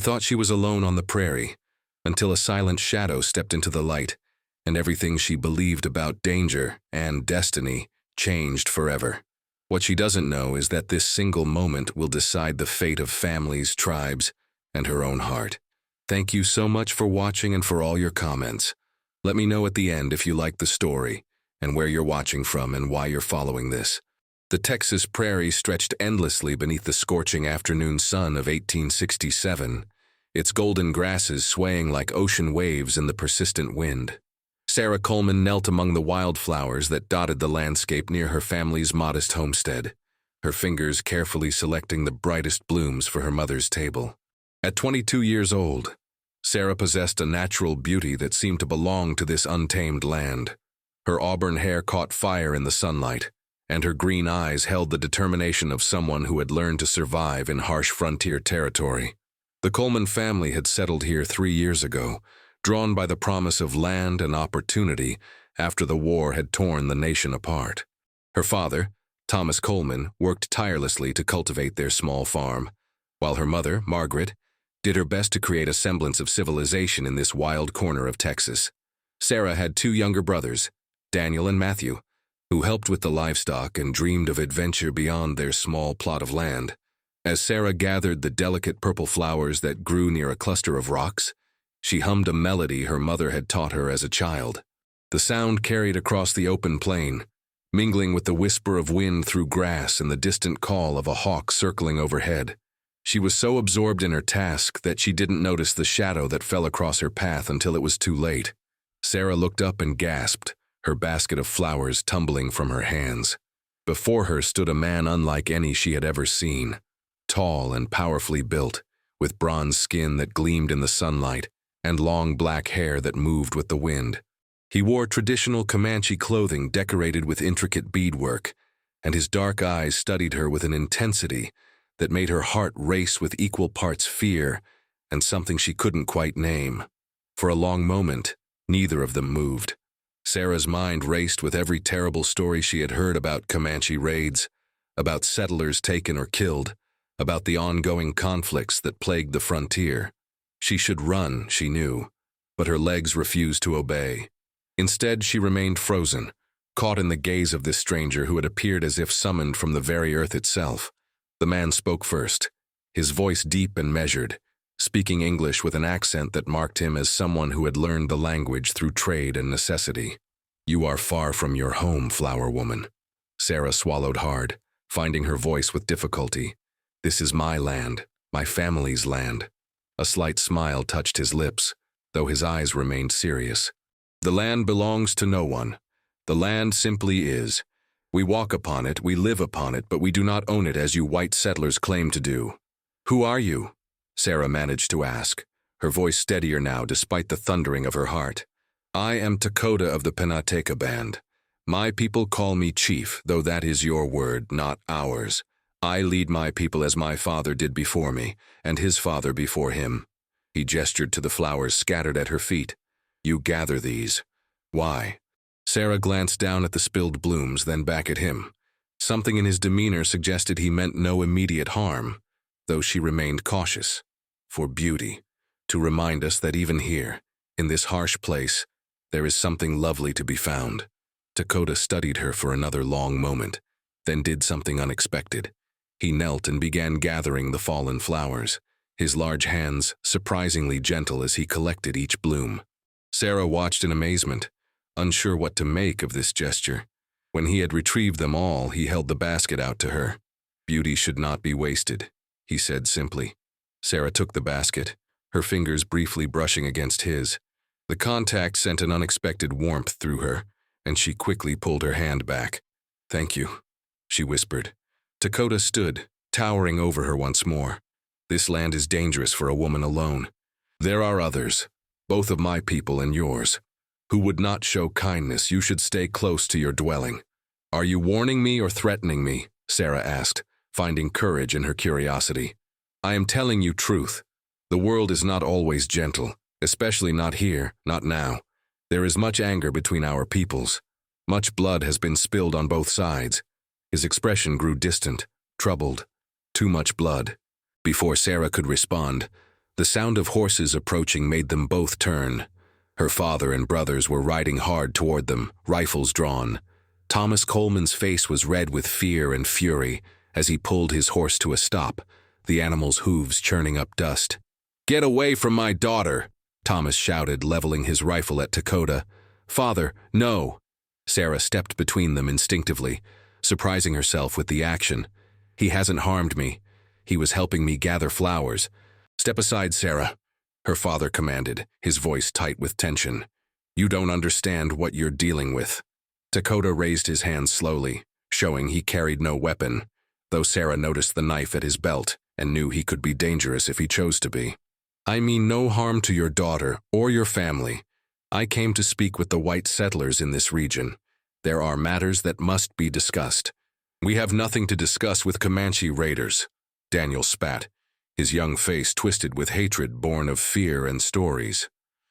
thought she was alone on the prairie, until a silent shadow stepped into the light, and everything she believed about danger and destiny changed forever. What she doesn't know is that this single moment will decide the fate of families, tribes, and her own heart. Thank you so much for watching and for all your comments. Let me know at the end if you like the story, and where you're watching from and why you're following this. The Texas prairie stretched endlessly beneath the scorching afternoon sun of 1867, its golden grasses swaying like ocean waves in the persistent wind. Sarah Coleman knelt among the wildflowers that dotted the landscape near her family's modest homestead, her fingers carefully selecting the brightest blooms for her mother's table. At 22 years old, Sarah possessed a natural beauty that seemed to belong to this untamed land. Her auburn hair caught fire in the sunlight, and her green eyes held the determination of someone who had learned to survive in harsh frontier territory. The Coleman family had settled here 3 years ago, drawn by the promise of land and opportunity after the war had torn the nation apart. Her father, Thomas Coleman, worked tirelessly to cultivate their small farm, while her mother, Margaret, did her best to create a semblance of civilization in this wild corner of Texas. Sarah had 2 younger brothers, Daniel and Matthew, who helped with the livestock and dreamed of adventure beyond their small plot of land. As Sarah gathered the delicate purple flowers that grew near a cluster of rocks, she hummed a melody her mother had taught her as a child. The sound carried across the open plain, mingling with the whisper of wind through grass and the distant call of a hawk circling overhead. She was so absorbed in her task that she didn't notice the shadow that fell across her path until it was too late. Sarah looked up and gasped, her basket of flowers tumbling from her hands. Before her stood a man unlike any she had ever seen, tall and powerfully built, with bronze skin that gleamed in the sunlight and long black hair that moved with the wind. He wore traditional Comanche clothing decorated with intricate beadwork, and his dark eyes studied her with an intensity that made her heart race with equal parts fear and something she couldn't quite name. For a long moment, neither of them moved. Sarah's mind raced with every terrible story she had heard about Comanche raids, about settlers taken or killed, about the ongoing conflicts that plagued the frontier. She should run, she knew, but her legs refused to obey. Instead, she remained frozen, caught in the gaze of this stranger who had appeared as if summoned from the very earth itself. The man spoke first, his voice deep and measured, speaking English with an accent that marked him as someone who had learned the language through trade and necessity. "You are far from your home, flower woman." Sarah swallowed hard, finding her voice with difficulty. "This is my land, my family's land." A slight smile touched his lips, though his eyes remained serious. "The land belongs to no one. The land simply is. We walk upon it, we live upon it, but we do not own it as you white settlers claim to do." "Who are you?" Sarah managed to ask, her voice steadier now despite the thundering of her heart. "I am Dakota of the Penateka Band. My people call me chief, though that is your word, not ours. I lead my people as my father did before me, and his father before him." He gestured to the flowers scattered at her feet. "You gather these. Why?" Sarah glanced down at the spilled blooms, then back at him. Something in his demeanor suggested he meant no immediate harm, though she remained cautious. "For beauty, to remind us that even here, in this harsh place, there is something lovely to be found." Dakota studied her for another long moment, then did something unexpected. He knelt and began gathering the fallen flowers, his large hands surprisingly gentle as he collected each bloom. Sarah watched in amazement, unsure what to make of this gesture. When he had retrieved them all, he held the basket out to her. "Beauty should not be wasted," he said simply. Sarah took the basket, her fingers briefly brushing against his. The contact sent an unexpected warmth through her, and she quickly pulled her hand back. "Thank you," she whispered. Dakota stood, towering over her once more. "This land is dangerous for a woman alone. There are others, both of my people and yours, who would not show kindness. You should stay close to your dwelling." "Are you warning me or threatening me?" Sarah asked, finding courage in her curiosity. "I am telling you truth. The world is not always gentle, especially not here, not now. There is much anger between our peoples. Much blood has been spilled on both sides." His expression grew distant, troubled. "Too much blood." Before Sarah could respond, The sound of horses approaching made them both turn. Her father and brothers were riding hard toward them, rifles drawn. Thomas Coleman's face was red with fear and fury as he pulled his horse to a stop, the animal's hooves churning up dust. "Get away from my daughter!" Thomas shouted, leveling his rifle at Dakota. "Father, no!" Sarah stepped between them instinctively, surprising herself with the action. "He hasn't harmed me. He was helping me gather flowers." "Step aside, Sarah," her father commanded, his voice tight with tension. "You don't understand what you're dealing with." Dakota raised his hand slowly, showing he carried no weapon, though Sarah noticed the knife at his belt and knew he could be dangerous if he chose to be. "I mean no harm to your daughter or your family. I came to speak with the white settlers in this region. There are matters that must be discussed." "We have nothing to discuss with Comanche raiders," Daniel spat, his young face twisted with hatred born of fear and stories.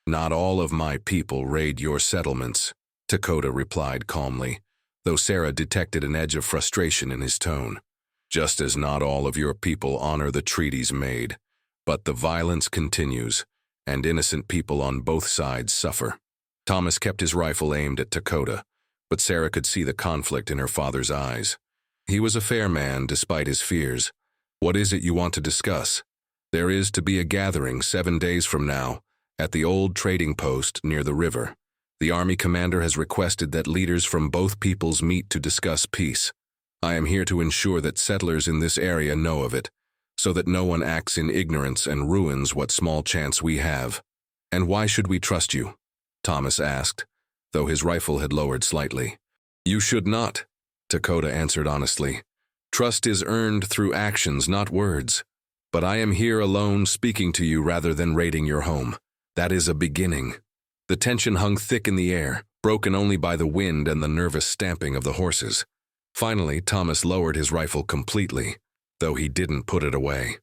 "Not all of my people raid your settlements," Dakota replied calmly, though Sarah detected an edge of frustration in his tone. "Just as not all of your people honor the treaties made. But the violence continues, and innocent people on both sides suffer." Thomas kept his rifle aimed at Dakota, but Sarah could see the conflict in her father's eyes. He was a fair man despite his fears. "What is it you want to discuss?" "There is to be a gathering 7 days from now, at the old trading post near the river. The army commander has requested that leaders from both peoples meet to discuss peace. I am here to ensure that settlers in this area know of it, so that no one acts in ignorance and ruins what small chance we have." "And why should we trust you?" Thomas asked, though his rifle had lowered slightly. "You should not," Dakota answered honestly. "Trust is earned through actions, not words. But I am here alone speaking to you rather than raiding your home. That is a beginning." The tension hung thick in the air, broken only by the wind and the nervous stamping of the horses. Finally, Thomas lowered his rifle completely, though he didn't put it away.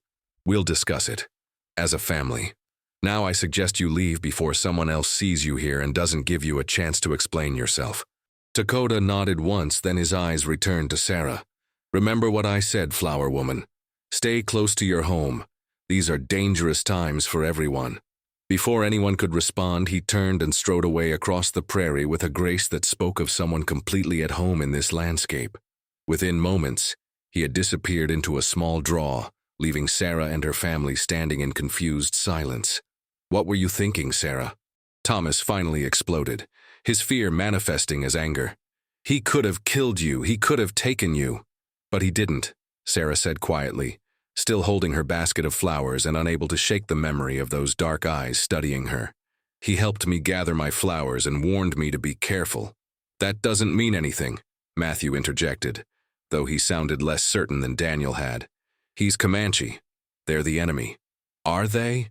"We'll discuss it. As a family. Now I suggest you leave before someone else sees you here and doesn't give you a chance to explain yourself." Dakota nodded once, then his eyes returned to Sarah. "Remember what I said, flower woman. Stay close to your home. These are dangerous times for everyone." Before anyone could respond, he turned and strode away across the prairie with a grace that spoke of someone completely at home in this landscape. Within moments, he had disappeared into a small draw, leaving Sarah and her family standing in confused silence. "What were you thinking, Sarah?" Thomas finally exploded, his fear manifesting as anger. "He could have killed you, he could have taken you." "But he didn't," Sarah said quietly, still holding her basket of flowers and unable to shake the memory of those dark eyes studying her. "He helped me gather my flowers and warned me to be careful." "That doesn't mean anything," Matthew interjected, though he sounded less certain than Daniel had. "He's Comanche. They're the enemy." "Are they?"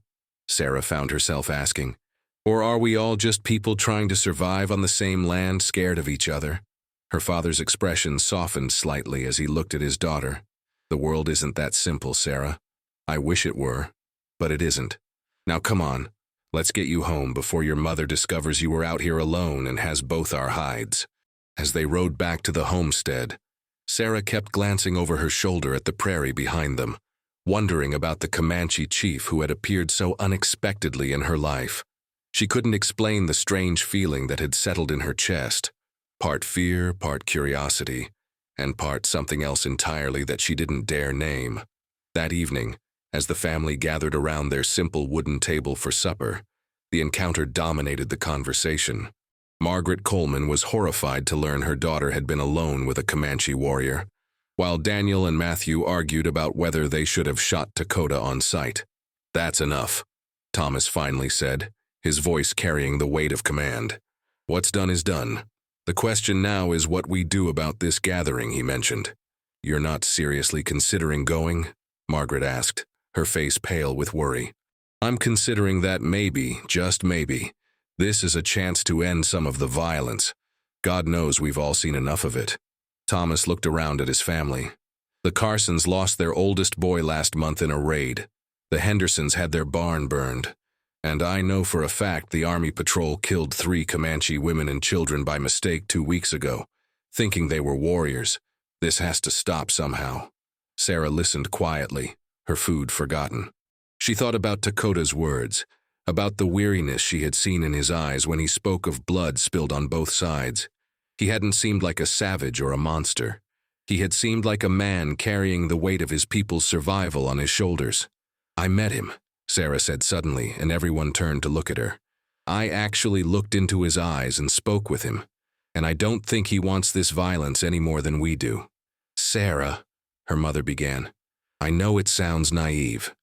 Sarah found herself asking. "Or are we all just people trying to survive on the same land, scared of each other?" Her father's expression softened slightly as he looked at his daughter. "The world isn't that simple, Sarah. I wish it were, but it isn't. Now come on, let's get you home before your mother discovers you were out here alone and has both our hides." As they rode back to the homestead, Sarah kept glancing over her shoulder at the prairie behind them, wondering about the Comanche chief who had appeared so unexpectedly in her life. She couldn't explain the strange feeling that had settled in her chest, part fear, part curiosity, and part something else entirely that she didn't dare name. That evening, as the family gathered around their simple wooden table for supper, the encounter dominated the conversation. Margaret Coleman was horrified to learn her daughter had been alone with a Comanche warrior, while Daniel and Matthew argued about whether they should have shot Dakota on sight. "That's enough," Thomas finally said, his voice carrying the weight of command. "What's done is done. The question now is what we do about this gathering," he mentioned. "You're not seriously considering going?" Margaret asked, her face pale with worry. "I'm considering that maybe, just maybe, this is a chance to end some of the violence. God knows we've all seen enough of it." Thomas looked around at his family. The Carsons lost their oldest boy last month in a raid. The Hendersons had their barn burned. And I know for a fact the Army Patrol killed 3 Comanche women and children by mistake 2 weeks ago, thinking they were warriors. This has to stop somehow. Sarah listened quietly, her food forgotten. She thought about Dakota's words, about the weariness she had seen in his eyes when he spoke of blood spilled on both sides. He hadn't seemed like a savage or a monster. He had seemed like a man carrying the weight of his people's survival on his shoulders. "I met him," Sarah said suddenly, and everyone turned to look at her. "I actually looked into his eyes and spoke with him, and I don't think he wants this violence any more than we do." "Sarah," her mother began, "I know it sounds naive.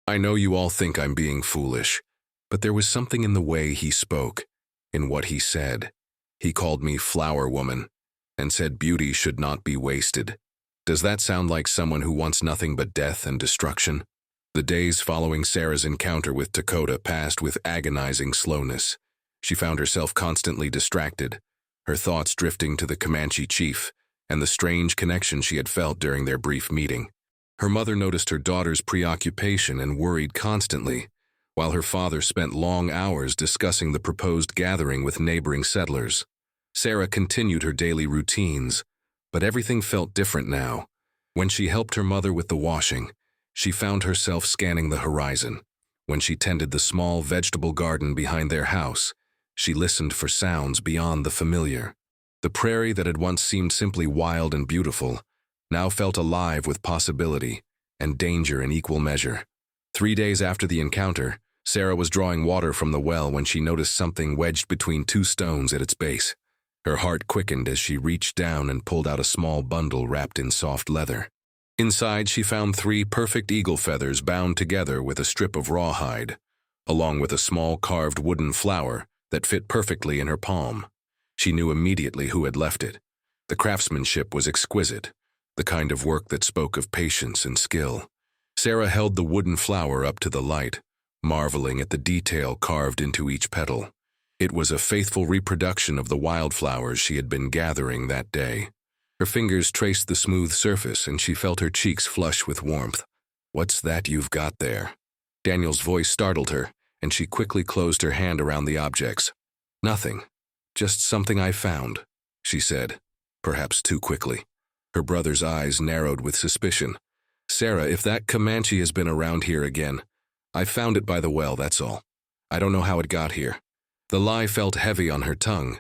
I know you all think I'm being foolish, but there was something in the way he spoke, in what he said. He called me flower woman, and said beauty should not be wasted. Does that sound like someone who wants nothing but death and destruction?" The days following Sarah's encounter with Dakota passed with agonizing slowness. She found herself constantly distracted, her thoughts drifting to the Comanche chief and the strange connection she had felt during their brief meeting. Her mother noticed her daughter's preoccupation and worried constantly, while her father spent long hours discussing the proposed gathering with neighboring settlers. Sarah continued her daily routines, but everything felt different now. When she helped her mother with the washing, she found herself scanning the horizon. When she tended the small vegetable garden behind their house, she listened for sounds beyond the familiar. The prairie that had once seemed simply wild and beautiful now felt alive with possibility and danger in equal measure. 3 days after the encounter, Sarah was drawing water from the well when she noticed something wedged between 2 stones at its base. Her heart quickened as she reached down and pulled out a small bundle wrapped in soft leather. Inside, she found 3 perfect eagle feathers bound together with a strip of rawhide, along with a small carved wooden flower that fit perfectly in her palm. She knew immediately who had left it. The craftsmanship was exquisite, the kind of work that spoke of patience and skill. Sarah held the wooden flower up to the light, marveling at the detail carved into each petal. It was a faithful reproduction of the wildflowers she had been gathering that day. Her fingers traced the smooth surface, and she felt her cheeks flush with warmth. "What's that you've got there?" Daniel's voice startled her, and she quickly closed her hand around the objects. "Nothing. Just something I found," she said, perhaps too quickly. Her brother's eyes narrowed with suspicion. "Sarah, if that Comanche has been around here again, I found it by the well, that's all. I don't know how it got here." The lie felt heavy on her tongue,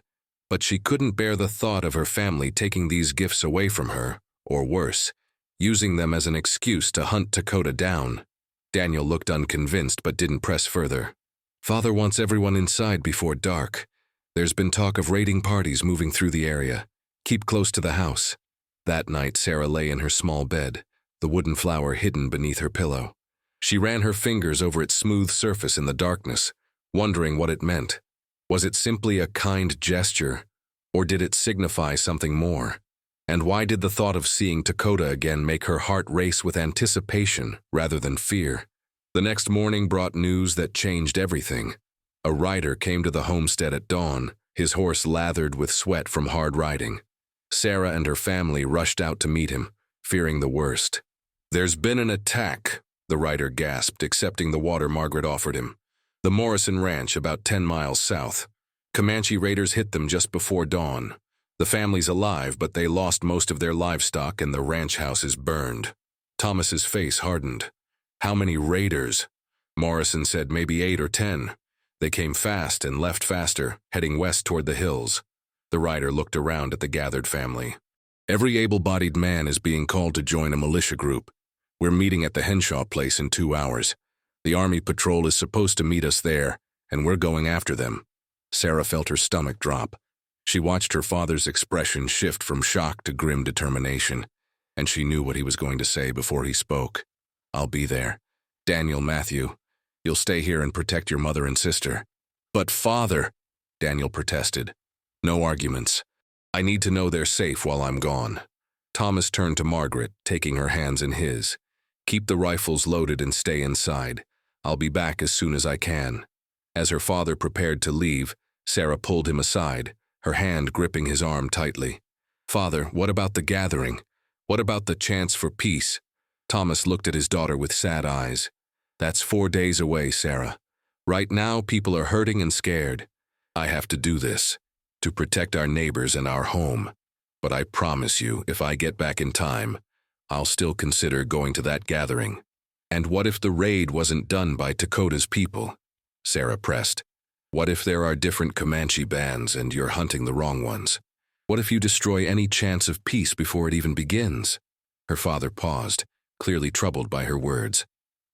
but she couldn't bear the thought of her family taking these gifts away from her, or worse, using them as an excuse to hunt Dakota down. Daniel looked unconvinced but didn't press further. "Father wants everyone inside before dark. There's been talk of raiding parties moving through the area. Keep close to the house." That night, Sarah lay in her small bed, the wooden flower hidden beneath her pillow. She ran her fingers over its smooth surface in the darkness, wondering what it meant. Was it simply a kind gesture, or did it signify something more? And why did the thought of seeing Dakota again make her heart race with anticipation rather than fear? The next morning brought news that changed everything. A rider came to the homestead at dawn, his horse lathered with sweat from hard riding. Sarah and her family rushed out to meet him, fearing the worst. "There's been an attack," the rider gasped, accepting the water Margaret offered him. "The Morrison Ranch, about 10 miles south. Comanche raiders hit them just before dawn. The family's alive, but they lost most of their livestock and the ranch house is burned." Thomas's face hardened. "How many raiders?" Morrison said maybe 8 or 10. They came fast and left faster, heading west toward the hills. The rider looked around at the gathered family. "Every able-bodied man is being called to join a militia group. We're meeting at the Henshaw place in 2 hours. The Army patrol is supposed to meet us there, and we're going after them." Sarah felt her stomach drop. She watched her father's expression shift from shock to grim determination, and she knew what he was going to say before he spoke. "I'll be there. Daniel, Matthew, you'll stay here and protect your mother and sister." "But father," Daniel protested. "No arguments. I need to know they're safe while I'm gone." Thomas turned to Margaret, taking her hands in his. "Keep the rifles loaded and stay inside. I'll be back as soon as I can." As her father prepared to leave, Sarah pulled him aside, her hand gripping his arm tightly. "Father, what about the gathering? What about the chance for peace?" Thomas looked at his daughter with sad eyes. "That's 4 days away, Sarah. Right now, people are hurting and scared. I have to do this, to protect our neighbors and our home. But I promise you, if I get back in time, I'll still consider going to that gathering." And what if the raid wasn't done by Dakota's people? Sarah pressed. What if there are different Comanche bands and you're hunting the wrong ones? What if you destroy any chance of peace before it even begins? Her father paused, clearly troubled by her words.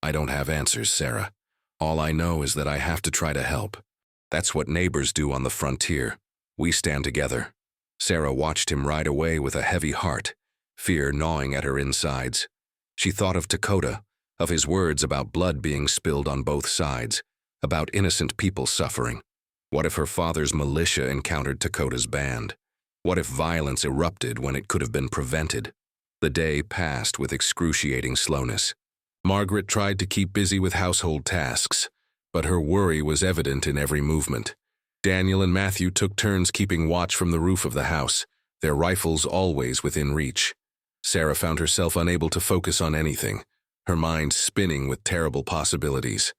I don't have answers, Sarah. All I know is that I have to try to help. That's what neighbors do on the frontier. We stand together. Sarah watched him ride away with a heavy heart, fear gnawing at her insides. She thought of Dakota, of his words about blood being spilled on both sides, about innocent people suffering. What if her father's militia encountered Dakota's band? What if violence erupted when it could have been prevented? The day passed with excruciating slowness. Margaret tried to keep busy with household tasks, but her worry was evident in every movement. Daniel and Matthew took turns keeping watch from the roof of the house, their rifles always within reach. Sarah found herself unable to focus on anything, her mind spinning with terrible possibilities.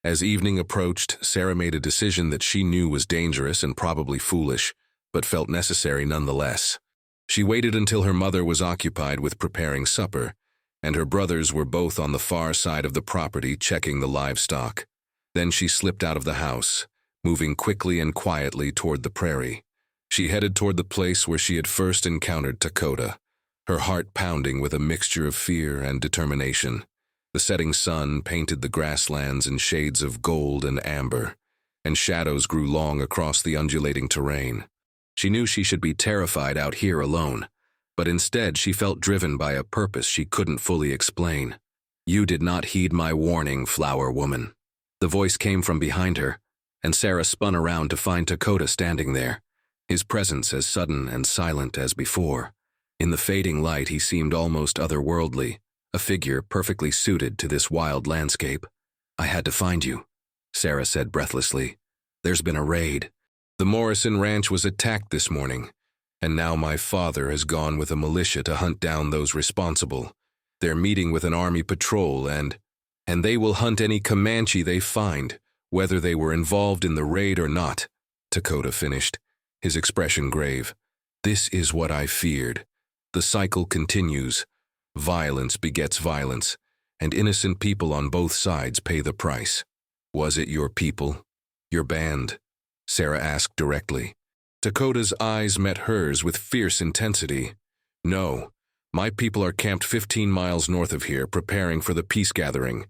As evening approached, Sarah made a decision that she knew was dangerous and probably foolish, but felt necessary nonetheless. She waited until her mother was occupied with preparing supper, and her brothers were both on the far side of the property checking the livestock. Then she slipped out of the house, moving quickly and quietly toward the prairie. She headed toward the place where she had first encountered Dakota, her heart pounding with a mixture of fear and determination. The setting sun painted the grasslands in shades of gold and amber, and shadows grew long across the undulating terrain. She knew she should be terrified out here alone, but instead she felt driven by a purpose she couldn't fully explain. You did not heed my warning, flower woman. The voice came from behind her, and Sarah spun around to find Dakota standing there, his presence as sudden and silent as before. In the fading light he seemed almost otherworldly, a figure perfectly suited to this wild landscape. I had to find you, Sarah said breathlessly. There's been a raid. The Morrison Ranch was attacked this morning, and now my father has gone with a militia to hunt down those responsible. They're meeting with an army patrol and they will hunt any Comanche they find, whether they were involved in the raid or not, Dakota finished, his expression grave. This is what I feared. The cycle continues. Violence begets violence, and innocent people on both sides pay the price. Was it your people? Your band? Sarah asked directly. Dakota's eyes met hers with fierce intensity. No, my people are camped 15 miles north of here, preparing for the peace gathering.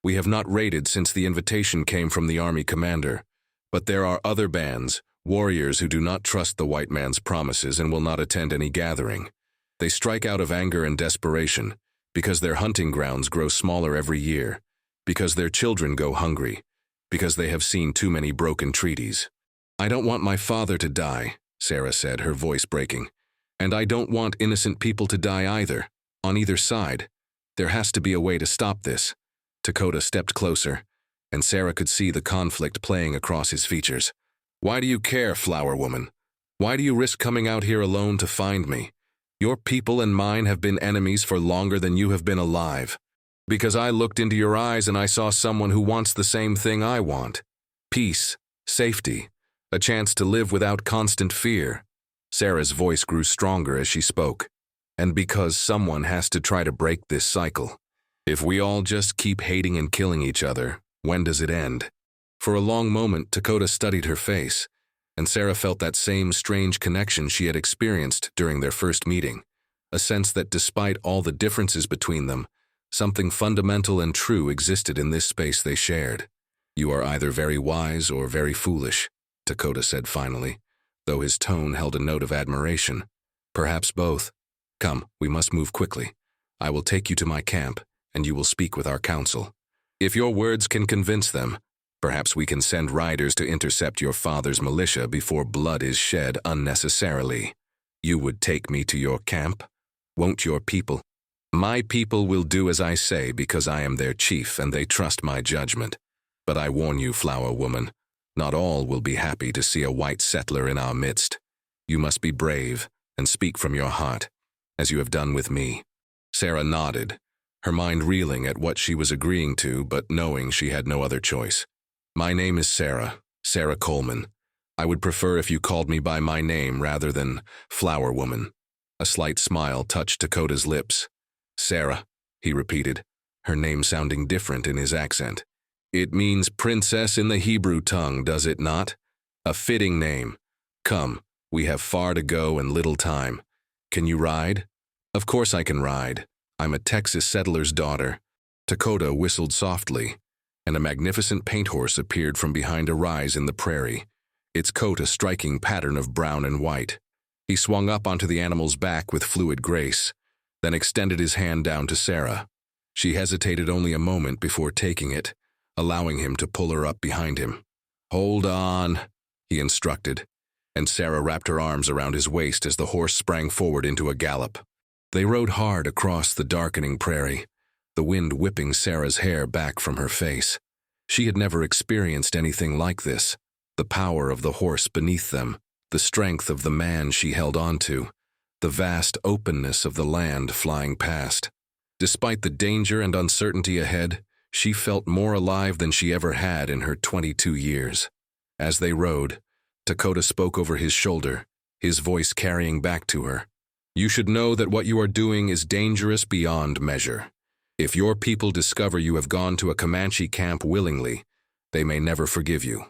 We have not raided since the invitation came from the army commander. But there are other bands, warriors who do not trust the white man's promises and will not attend any gathering. They strike out of anger and desperation, because their hunting grounds grow smaller every year, because their children go hungry, because they have seen too many broken treaties. I don't want my father to die, Sarah said, her voice breaking. And I don't want innocent people to die either, on either side. There has to be a way to stop this. Dakota stepped closer, and Sarah could see the conflict playing across his features. Why do you care, flower woman? Why do you risk coming out here alone to find me? Your people and mine have been enemies for longer than you have been alive. Because I looked into your eyes and I saw someone who wants the same thing I want. Peace, safety, a chance to live without constant fear. Sarah's voice grew stronger as she spoke. And because someone has to try to break this cycle. If we all just keep hating and killing each other, when does it end? For a long moment, Dakota studied her face, and Sarah felt that same strange connection she had experienced during their first meeting, a sense that despite all the differences between them, something fundamental and true existed in this space they shared. You are either very wise or very foolish, Dakota said finally, though his tone held a note of admiration. Perhaps both. Come, we must move quickly. I will take you to my camp, and you will speak with our council. If your words can convince them, perhaps we can send riders to intercept your father's militia before blood is shed unnecessarily. You would take me to your camp? Won't your people? My people will do as I say because I am their chief and they trust my judgment. But I warn you, flower woman, not all will be happy to see a white settler in our midst. You must be brave and speak from your heart, as you have done with me. Sarah nodded, her mind reeling at what she was agreeing to, but knowing she had no other choice. My name is Sarah Coleman. I would prefer if you called me by my name rather than flower woman. A slight smile touched Dakota's lips. Sarah, he repeated. her name sounding different in his accent. It means princess in the Hebrew tongue, does it not? A fitting name. Come, we have far to go and little time. Can you ride? Of course I can ride. I'm a Texas settler's daughter. Dakota whistled softly, and a magnificent paint horse appeared from behind a rise in the prairie, its coat a striking pattern of brown and white. He swung up onto the animal's back with fluid grace, then extended his hand down to Sarah. She hesitated only a moment before taking it, allowing him to pull her up behind him. "Hold on," he instructed, and Sarah wrapped her arms around his waist as the horse sprang forward into a gallop. They rode hard across the darkening prairie, the wind whipping Sarah's hair back from her face. She had never experienced anything like this, the power of the horse beneath them, the strength of the man she held onto, the vast openness of the land flying past. Despite the danger and uncertainty ahead, she felt more alive than she ever had in her 22 years. As they rode, Dakota spoke over his shoulder, his voice carrying back to her. "You should know that what you are doing is dangerous beyond measure. If your people discover you have gone to a Comanche camp willingly, they may never forgive you.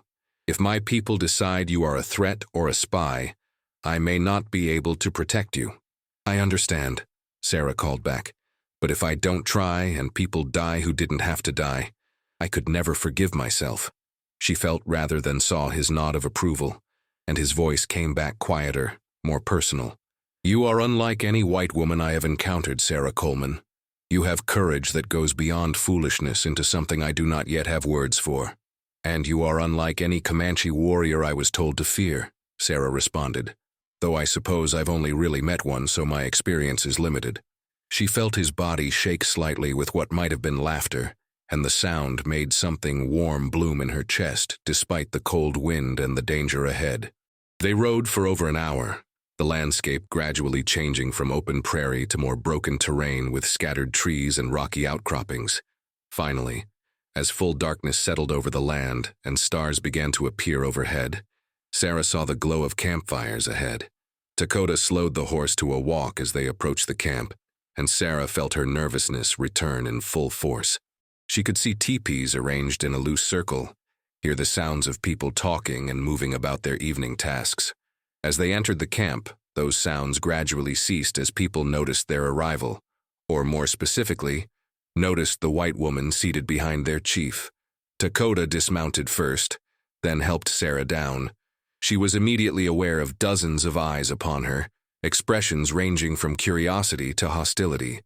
If my people decide you are a threat or a spy, I may not be able to protect you." "I understand," Sarah called back. "But if I don't try and people die who didn't have to die, I could never forgive myself." She felt rather than saw his nod of approval, and his voice came back quieter, more personal. "You are unlike any white woman I have encountered, Sarah Coleman. You have courage that goes beyond foolishness into something I do not yet have words for. And you are unlike any Comanche warrior I was told to fear," Sarah responded, "though I suppose I've only really met one, so my experience is limited." She felt his body shake slightly with what might have been laughter, and the sound made something warm bloom in her chest despite the cold wind and the danger ahead. They rode for over an hour, the landscape gradually changing from open prairie to more broken terrain with scattered trees and rocky outcroppings. Finally, as full darkness settled over the land and stars began to appear overhead, Sarah saw the glow of campfires ahead. Dakota slowed the horse to a walk as they approached the camp, and Sarah felt her nervousness return in full force. She could see teepees arranged in a loose circle, hear the sounds of people talking and moving about their evening tasks. As they entered the camp, those sounds gradually ceased as people noticed their arrival, or more specifically, noticed the white woman seated behind their chief. Dakota dismounted first, then helped Sarah down. She was immediately aware of dozens of eyes upon her, expressions ranging from curiosity to hostility.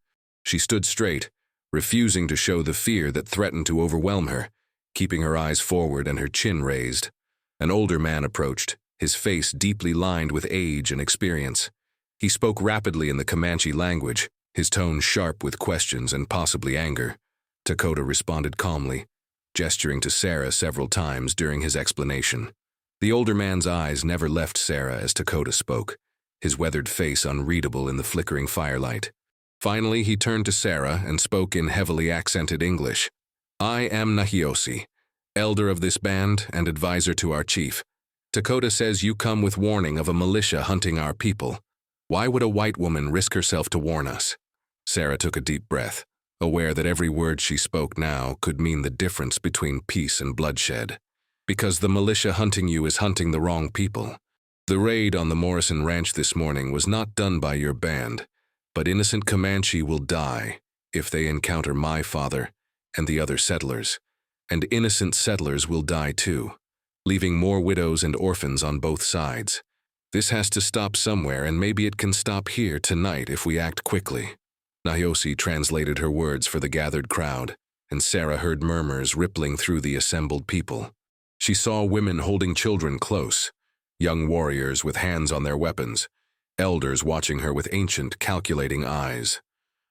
She stood straight, refusing to show the fear that threatened to overwhelm her, keeping her eyes forward and her chin raised. An older man approached, his face deeply lined with age and experience. He spoke rapidly in the Comanche language, his tone sharp with questions and possibly anger. Dakota responded calmly, gesturing to Sarah several times during his explanation. The older man's eyes never left Sarah as Dakota spoke, his weathered face unreadable in the flickering firelight. Finally, he turned to Sarah and spoke in heavily accented English. "I am Nahiosi, elder of this band and advisor to our chief. Dakota says you come with warning of a militia hunting our people. Why would a white woman risk herself to warn us?" Sarah took a deep breath, aware that every word she spoke now could mean the difference between peace and bloodshed. "Because the militia hunting you is hunting the wrong people. The raid on the Morrison Ranch this morning was not done by your band, but innocent Comanche will die if they encounter my father and the other settlers, and innocent settlers will die too, leaving more widows and orphans on both sides. This has to stop somewhere, and maybe it can stop here tonight if we act quickly." Nahiosi translated her words for the gathered crowd, and Sarah heard murmurs rippling through the assembled people. She saw women holding children close, young warriors with hands on their weapons, elders watching her with ancient, calculating eyes.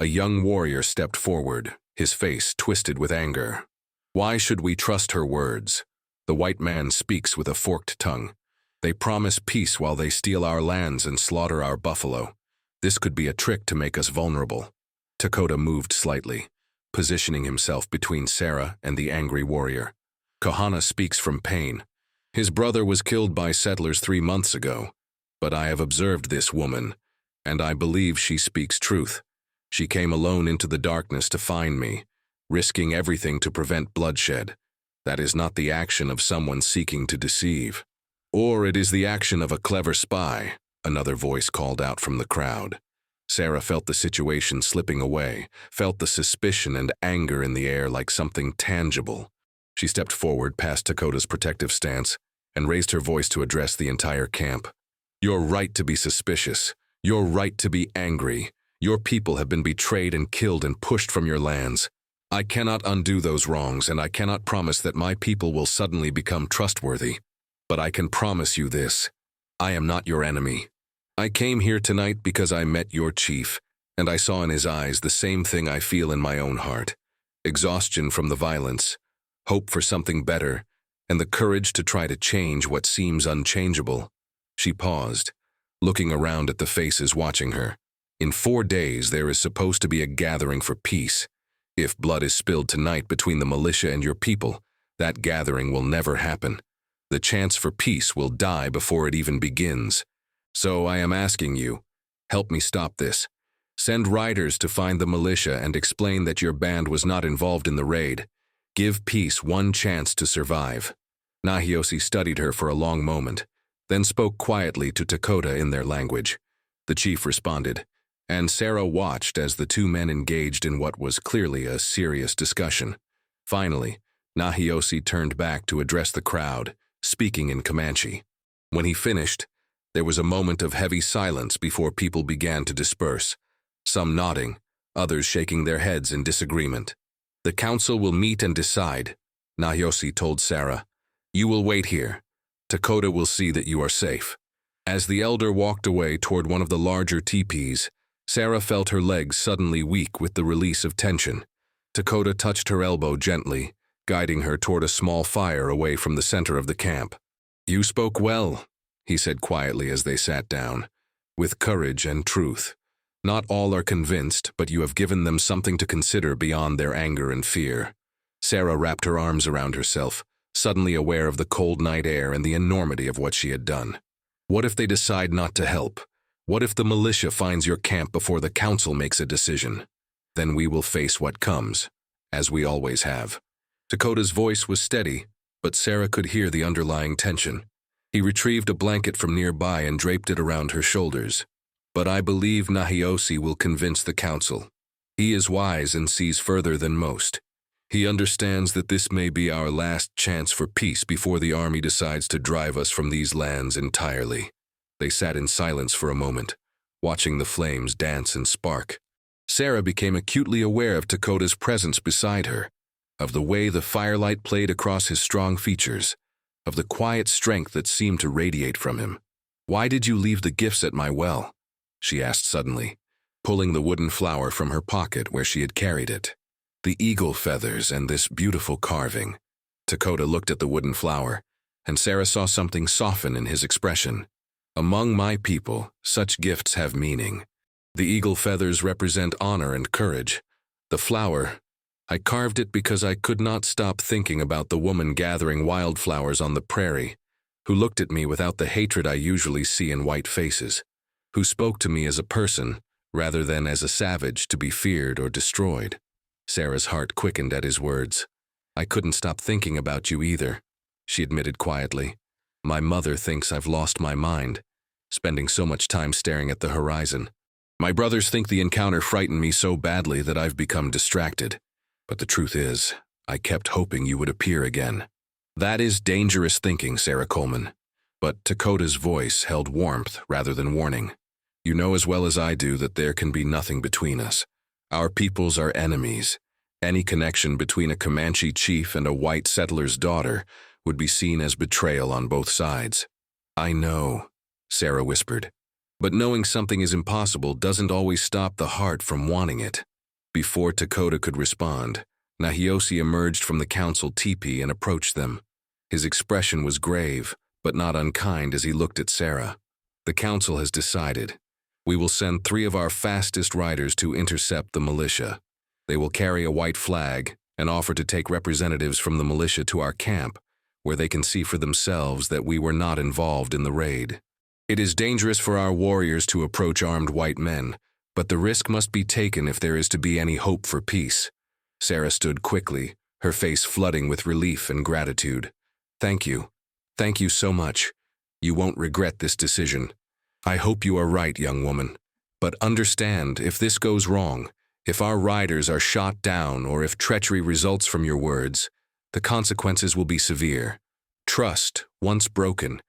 A young warrior stepped forward, his face twisted with anger. "Why should we trust her words? The white man speaks with a forked tongue. They promise peace while they steal our lands and slaughter our buffalo. This could be a trick to make us vulnerable." Dakota moved slightly, positioning himself between Sarah and the angry warrior. "Kahana speaks from pain. His brother was killed by settlers 3 months ago, but I have observed this woman, and I believe she speaks truth. She came alone into the darkness to find me, risking everything to prevent bloodshed. That is not the action of someone seeking to deceive. Or it is the action of a clever spy, another voice called out from the crowd. Sarah felt the situation slipping away, felt the suspicion and anger in the air like something tangible. She stepped forward past Dakota's protective stance and raised her voice to address the entire camp. You're right to be suspicious. You're right to be angry. Your people have been betrayed and killed and pushed from your lands. I cannot undo those wrongs, and I cannot promise that my people will suddenly become trustworthy. But I can promise you this: I am not your enemy. I came here tonight because I met your chief, and I saw in his eyes the same thing I feel in my own heart: exhaustion from the violence, hope for something better, and the courage to try to change what seems unchangeable. She paused, looking around at the faces watching her. In 4 days, there is supposed to be a gathering for peace. If blood is spilled tonight between the militia and your people, that gathering will never happen. The chance for peace will die before it even begins. So I am asking you, help me stop this. Send riders to find the militia and explain that your band was not involved in the raid. Give peace one chance to survive. Nahiosi studied her for a long moment, then spoke quietly to Dakota in their language. The chief responded, and Sarah watched as the two men engaged in what was clearly a serious discussion. Finally, Nahiosi turned back to address the crowd, speaking in Comanche. When he finished, there was a moment of heavy silence before people began to disperse, some nodding, others shaking their heads in disagreement. The council will meet and decide, Nahiosi told Sarah. You will wait here. Dakota will see that you are safe. As the elder walked away toward one of the larger teepees, Sarah felt her legs suddenly weak with the release of tension. Dakota touched her elbow gently, guiding her toward a small fire away from the center of the camp. You spoke well, he said quietly as they sat down, with courage and truth. Not all are convinced, but you have given them something to consider beyond their anger and fear. Sarah wrapped her arms around herself, suddenly aware of the cold night air and the enormity of what she had done. What if they decide not to help? What if the militia finds your camp before the council makes a decision? Then we will face what comes, as we always have. Dakota's voice was steady, but Sarah could hear the underlying tension. He retrieved a blanket from nearby and draped it around her shoulders. But I believe Nahiosi will convince the council. He is wise and sees further than most. He understands that this may be our last chance for peace before the army decides to drive us from these lands entirely. They sat in silence for a moment, watching the flames dance and spark. Sarah became acutely aware of Dakota's presence beside her, of the way the firelight played across his strong features, of the quiet strength that seemed to radiate from him. Why did you leave the gifts at my well? She asked suddenly, pulling the wooden flower from her pocket where she had carried it. The eagle feathers and this beautiful carving. Dakota looked at the wooden flower, and Sarah saw something soften in his expression. Among my people, such gifts have meaning. The eagle feathers represent honor and courage. The flower, I carved it because I could not stop thinking about the woman gathering wildflowers on the prairie, who looked at me without the hatred I usually see in white faces, who spoke to me as a person rather than as a savage to be feared or destroyed. Sarah's heart quickened at his words. I couldn't stop thinking about you either, she admitted quietly. My mother thinks I've lost my mind, spending so much time staring at the horizon. My brothers think the encounter frightened me so badly that I've become distracted. But the truth is, I kept hoping you would appear again. That is dangerous thinking, Sarah Coleman. But Dakota's voice held warmth rather than warning. You know as well as I do that there can be nothing between us. Our peoples are enemies. Any connection between a Comanche chief and a white settler's daughter would be seen as betrayal on both sides. I know, Sarah whispered. But knowing something is impossible doesn't always stop the heart from wanting it. Before Dakota could respond, Nahiosi emerged from the council teepee and approached them. His expression was grave, but not unkind as he looked at Sarah. The council has decided. We will send 3 of our fastest riders to intercept the militia. They will carry a white flag and offer to take representatives from the militia to our camp, where they can see for themselves that we were not involved in the raid. It is dangerous for our warriors to approach armed white men, but the risk must be taken if there is to be any hope for peace. Sarah stood quickly, her face flooding with relief and gratitude. Thank you. Thank you so much. You won't regret this decision. I hope you are right, young woman. But understand, if this goes wrong, if our riders are shot down or if treachery results from your words, the consequences will be severe. Trust, once broken,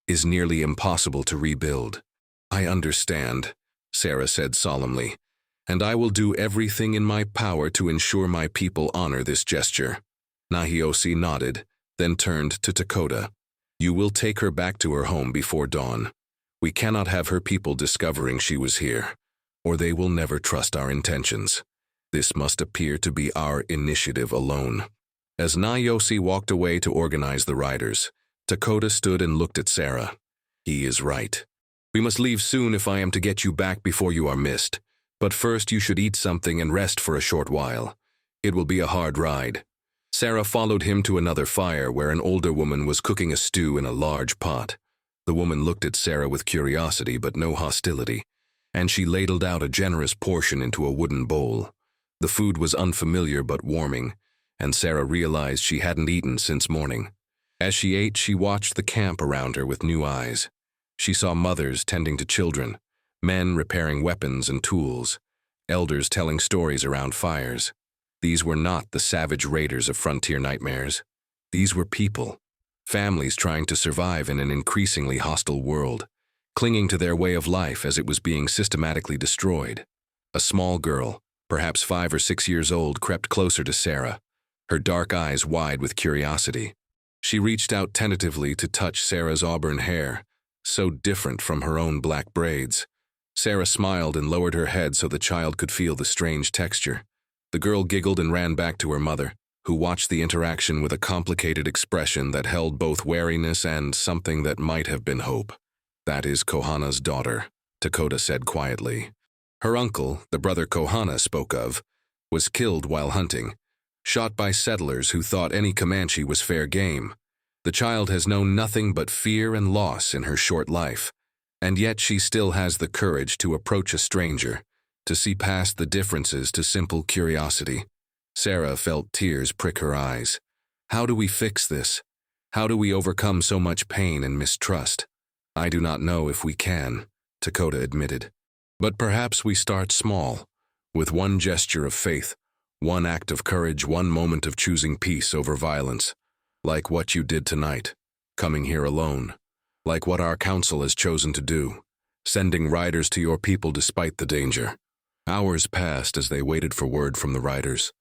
is nearly impossible to rebuild. I understand, Sarah said solemnly, and I will do everything in my power to ensure my people honor this gesture. Nahiosi nodded, then turned to Dakota. You will take her back to her home before dawn. We cannot have her people discovering she was here, or they will never trust our intentions. This must appear to be our initiative alone. As Nahiosi walked away to organize the riders, Dakota stood and looked at Sarah. He is right. We must leave soon if I am to get you back before you are missed. But first you should eat something and rest for a short while. It will be a hard ride. Sarah followed him to another fire where an older woman was cooking a stew in a large pot. The woman looked at Sarah with curiosity but no hostility, and she ladled out a generous portion into a wooden bowl. The food was unfamiliar but warming, and Sarah realized she hadn't eaten since morning. As she ate, she watched the camp around her with new eyes. She saw mothers tending to children, men repairing weapons and tools, elders telling stories around fires. These were not the savage raiders of frontier nightmares. These were people, families trying to survive in an increasingly hostile world, clinging to their way of life as it was being systematically destroyed. A small girl, perhaps 5 or 6 years old, crept closer to Sarah, her dark eyes wide with curiosity. She reached out tentatively to touch Sarah's auburn hair, so different from her own black braids. Sarah smiled and lowered her head so the child could feel the strange texture. The girl giggled and ran back to her mother, who watched the interaction with a complicated expression that held both wariness and something that might have been hope. That is Kohana's daughter, Dakota said quietly. Her uncle, the brother Kohana spoke of, was killed while hunting, shot by settlers who thought any Comanche was fair game. The child has known nothing but fear and loss in her short life, and yet she still has the courage to approach a stranger, to see past the differences to simple curiosity. Sarah felt tears prick her eyes. How do we fix this? How do we overcome so much pain and mistrust? I do not know if we can, Dakota admitted. But perhaps we start small, with one gesture of faith, one act of courage, one moment of choosing peace over violence, like what you did tonight, coming here alone, like what our council has chosen to do, sending riders to your people despite the danger. Hours passed as they waited for word from the riders.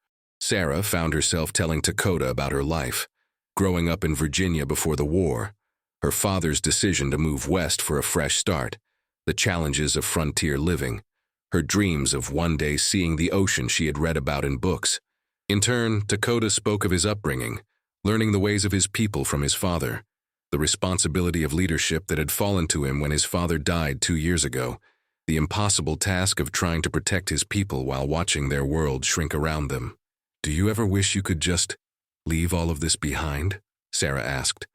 Sarah found herself telling Dakota about her life, growing up in Virginia before the war, her father's decision to move west for a fresh start, the challenges of frontier living, her dreams of one day seeing the ocean she had read about in books. In turn, Dakota spoke of his upbringing, learning the ways of his people from his father, the responsibility of leadership that had fallen to him when his father died 2 years ago, the impossible task of trying to protect his people while watching their world shrink around them. Do you ever wish you could just leave all of this behind? Sarah asked.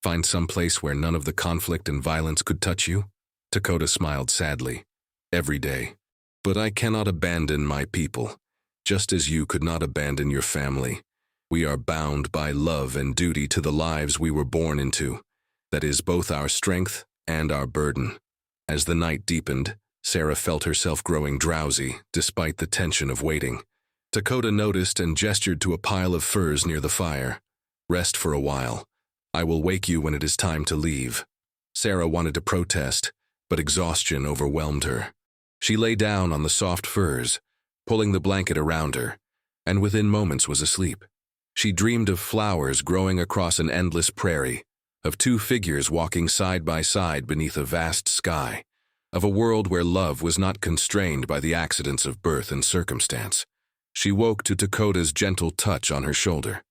Find some place where none of the conflict and violence could touch you? Dakota smiled sadly. Every day. But I cannot abandon my people, just as you could not abandon your family. We are bound by love and duty to the lives we were born into. That is both our strength and our burden. As the night deepened, Sarah felt herself growing drowsy, despite the tension of waiting. Dakota noticed and gestured to a pile of furs near the fire. Rest for a while. I will wake you when it is time to leave. Sarah wanted to protest, but exhaustion overwhelmed her. She lay down on the soft furs, pulling the blanket around her, and within moments was asleep. She dreamed of flowers growing across an endless prairie, of 2 figures walking side by side beneath a vast sky, of a world where love was not constrained by the accidents of birth and circumstance. She woke to Dakota's gentle touch on her shoulder.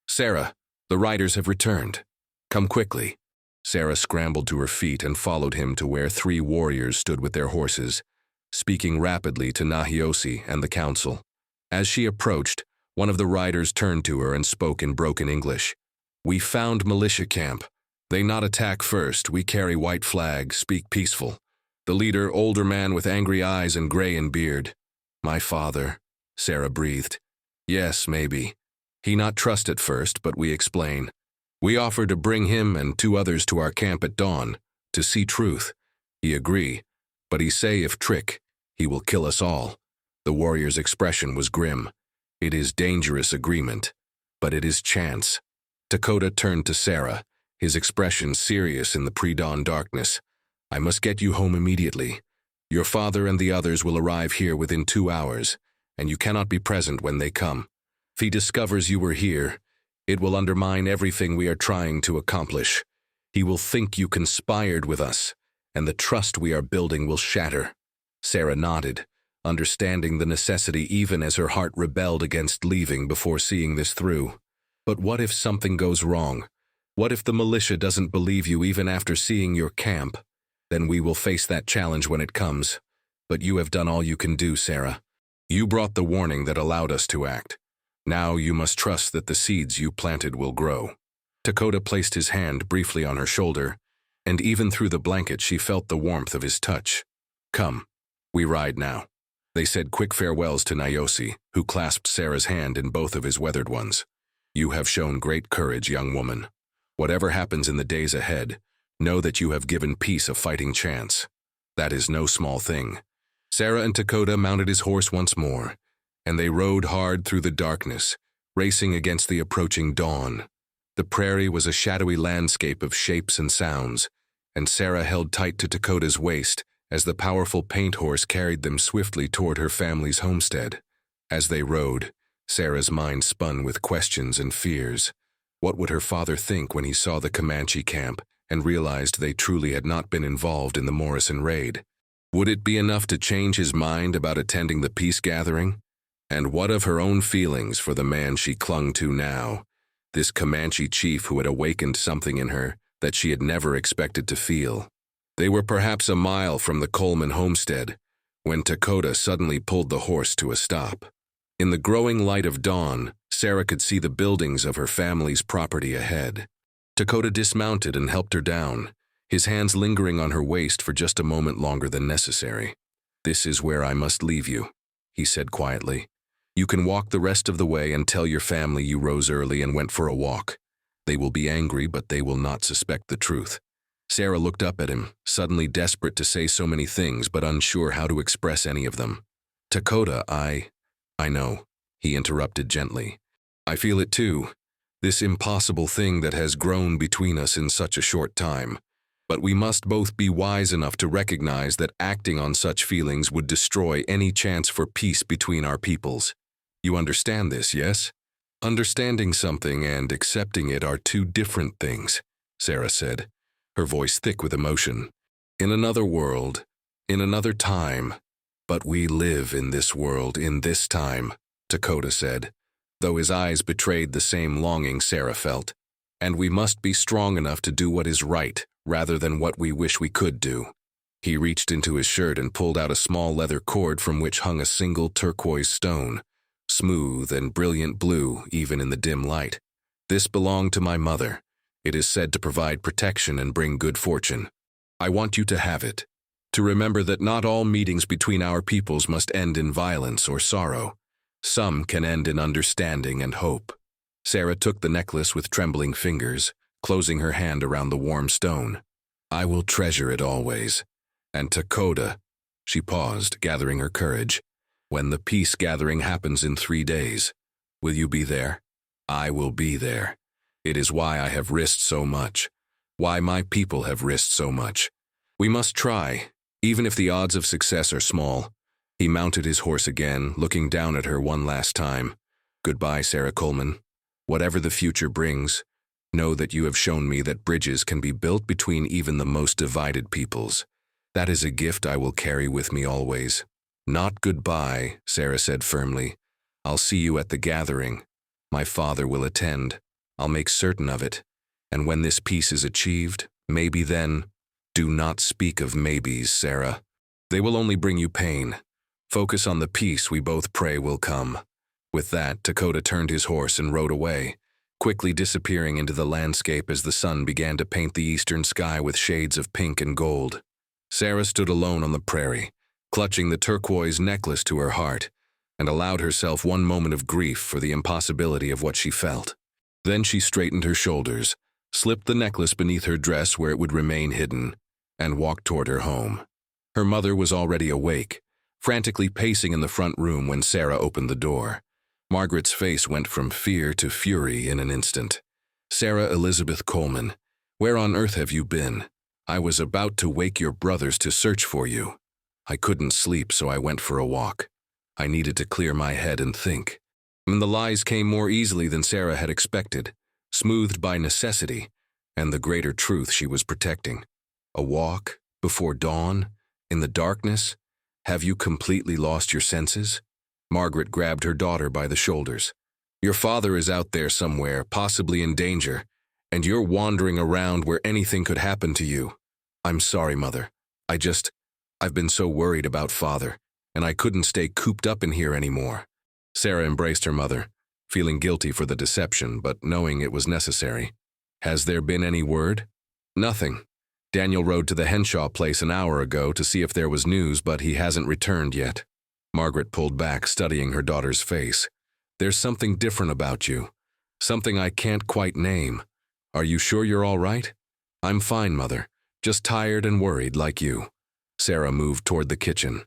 Sarah, the riders have returned. Come quickly. Sarah scrambled to her feet and followed him to where 3 warriors stood with their horses, speaking rapidly to Nahiosi and the council. As she approached, one of the riders turned to her and spoke in broken English. We found militia camp. They not attack first. We carry white flag, speak peaceful. The leader, older man with angry eyes and gray in beard. My father, Sarah breathed. Yes, maybe. He not trust at first, but we explain. We offer to bring him and 2 others to our camp at dawn, to see truth. He agree, but he say if trick, he will kill us all. The warrior's expression was grim. It is dangerous agreement, but it is chance. Dakota turned to Sarah, his expression serious in the pre-dawn darkness. I must get you home immediately. Your father and the others will arrive here within 2 hours, and you cannot be present when they come. If he discovers you were here, it will undermine everything we are trying to accomplish. He will think you conspired with us, and the trust we are building will shatter. Sarah nodded, understanding the necessity even as her heart rebelled against leaving before seeing this through. But what if something goes wrong? What if the militia doesn't believe you even after seeing your camp? Then we will face that challenge when it comes. But you have done all you can do, Sarah. You brought the warning that allowed us to act. Now you must trust that the seeds you planted will grow. Dakota placed his hand briefly on her shoulder, and even through the blanket she felt the warmth of his touch. Come, we ride now. They said quick farewells to Nayosi, who clasped Sarah's hand in both of his weathered ones. You have shown great courage, young woman. Whatever happens in the days ahead, know that you have given peace a fighting chance. That is no small thing. Sarah and Dakota mounted his horse once more, and they rode hard through the darkness, racing against the approaching dawn. The prairie was a shadowy landscape of shapes and sounds, and Sarah held tight to Dakota's waist as the powerful paint horse carried them swiftly toward her family's homestead. As they rode, Sarah's mind spun with questions and fears. What would her father think when he saw the Comanche camp and realized they truly had not been involved in the Morrison raid? Would it be enough to change his mind about attending the peace gathering? And what of her own feelings for the man she clung to now, this Comanche chief who had awakened something in her that she had never expected to feel? They were perhaps a mile from the Coleman homestead when Dakota suddenly pulled the horse to a stop. In the growing light of dawn, Sarah could see the buildings of her family's property ahead. Dakota dismounted and helped her down, his hands lingering on her waist for just a moment longer than necessary. This is where I must leave you, he said quietly. You can walk the rest of the way and tell your family you rose early and went for a walk. They will be angry, but they will not suspect the truth. Sarah looked up at him, suddenly desperate to say so many things but unsure how to express any of them. Dakota, I know, he interrupted gently. I feel it too, this impossible thing that has grown between us in such a short time. But we must both be wise enough to recognize that acting on such feelings would destroy any chance for peace between our peoples. You understand this, yes? Understanding something and accepting it are 2 different things, Sarah said, her voice thick with emotion. In another world, in another time, but we live in this world, in this time, Dakota said, though his eyes betrayed the same longing Sarah felt. And we must be strong enough to do what is right, rather than what we wish we could do. He reached into his shirt and pulled out a small leather cord from which hung a single turquoise stone, smooth and brilliant blue even in the dim light. This belonged to my mother. It is said to provide protection and bring good fortune. I want you to have it, to remember that not all meetings between our peoples must end in violence or sorrow. Some can end in understanding and hope. Sarah took the necklace with trembling fingers, closing her hand around the warm stone. I will treasure it always. And Dakota, she paused, gathering her courage. When the peace gathering happens in 3 days, will you be there? I will be there. It is why I have risked so much, why my people have risked so much. We must try, even if the odds of success are small. He mounted his horse again, looking down at her one last time. Goodbye, Sarah Coleman. Whatever the future brings, know that you have shown me that bridges can be built between even the most divided peoples. That is a gift I will carry with me always. Not goodbye, Sarah said firmly. I'll see you at the gathering. My father will attend. I'll make certain of it. And when this peace is achieved, maybe then. Do not speak of maybes, Sarah. They will only bring you pain. Focus on the peace we both pray will come. With that, Dakota turned his horse and rode away, quickly disappearing into the landscape as the sun began to paint the eastern sky with shades of pink and gold. Sarah stood alone on the prairie, clutching the turquoise necklace to her heart, and allowed herself one moment of grief for the impossibility of what she felt. Then she straightened her shoulders, slipped the necklace beneath her dress where it would remain hidden, and walked toward her home. Her mother was already awake, frantically pacing in the front room when Sarah opened the door. Margaret's face went from fear to fury in an instant. "Sarah Elizabeth Coleman, where on earth have you been? I was about to wake your brothers to search for you. I couldn't sleep, so I went for a walk. I needed to clear my head and think." And the lies came more easily than Sarah had expected, smoothed by necessity and the greater truth she was protecting. A walk? Before dawn? In the darkness? Have you completely lost your senses? Margaret grabbed her daughter by the shoulders. "Your father is out there somewhere, possibly in danger, and you're wandering around where anything could happen to you. I'm sorry, Mother. I've been so worried about Father, and I couldn't stay cooped up in here anymore." Sarah embraced her mother, feeling guilty for the deception, but knowing it was necessary. "Has there been any word?" "Nothing. Daniel rode to the Henshaw place an hour ago to see if there was news, but he hasn't returned yet." Margaret pulled back, studying her daughter's face. "There's something different about you. Something I can't quite name. Are you sure you're all right?" "I'm fine, Mother. Just tired and worried like you." Sarah moved toward the kitchen.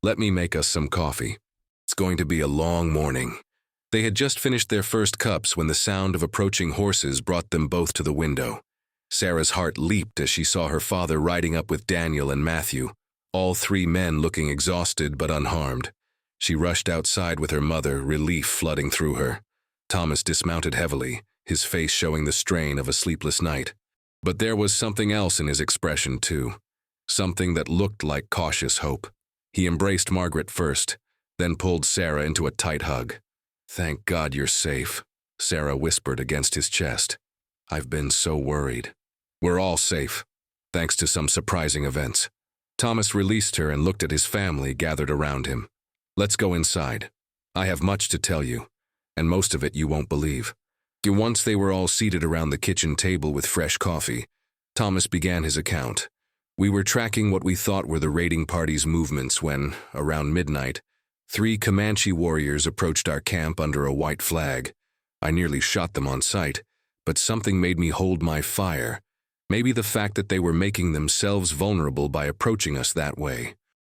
"Let me make us some coffee. It's going to be a long morning." They had just finished their first cups when the sound of approaching horses brought them both to the window. Sarah's heart leaped as she saw her father riding up with Daniel and Matthew, all three men looking exhausted but unharmed. She rushed outside with her mother, relief flooding through her. Thomas dismounted heavily, his face showing the strain of a sleepless night. But there was something else in his expression, too. Something that looked like cautious hope. He embraced Margaret first, then pulled Sarah into a tight hug. "Thank God you're safe," Sarah whispered against his chest. "I've been so worried." "We're all safe, thanks to some surprising events." Thomas released her and looked at his family gathered around him. "Let's go inside. I have much to tell you, and most of it you won't believe." Once they were all seated around the kitchen table with fresh coffee, Thomas began his account. "We were tracking what we thought were the raiding party's movements when, around midnight, 3 Comanche warriors approached our camp under a white flag. I nearly shot them on sight, but something made me hold my fire. Maybe the fact that they were making themselves vulnerable by approaching us that way."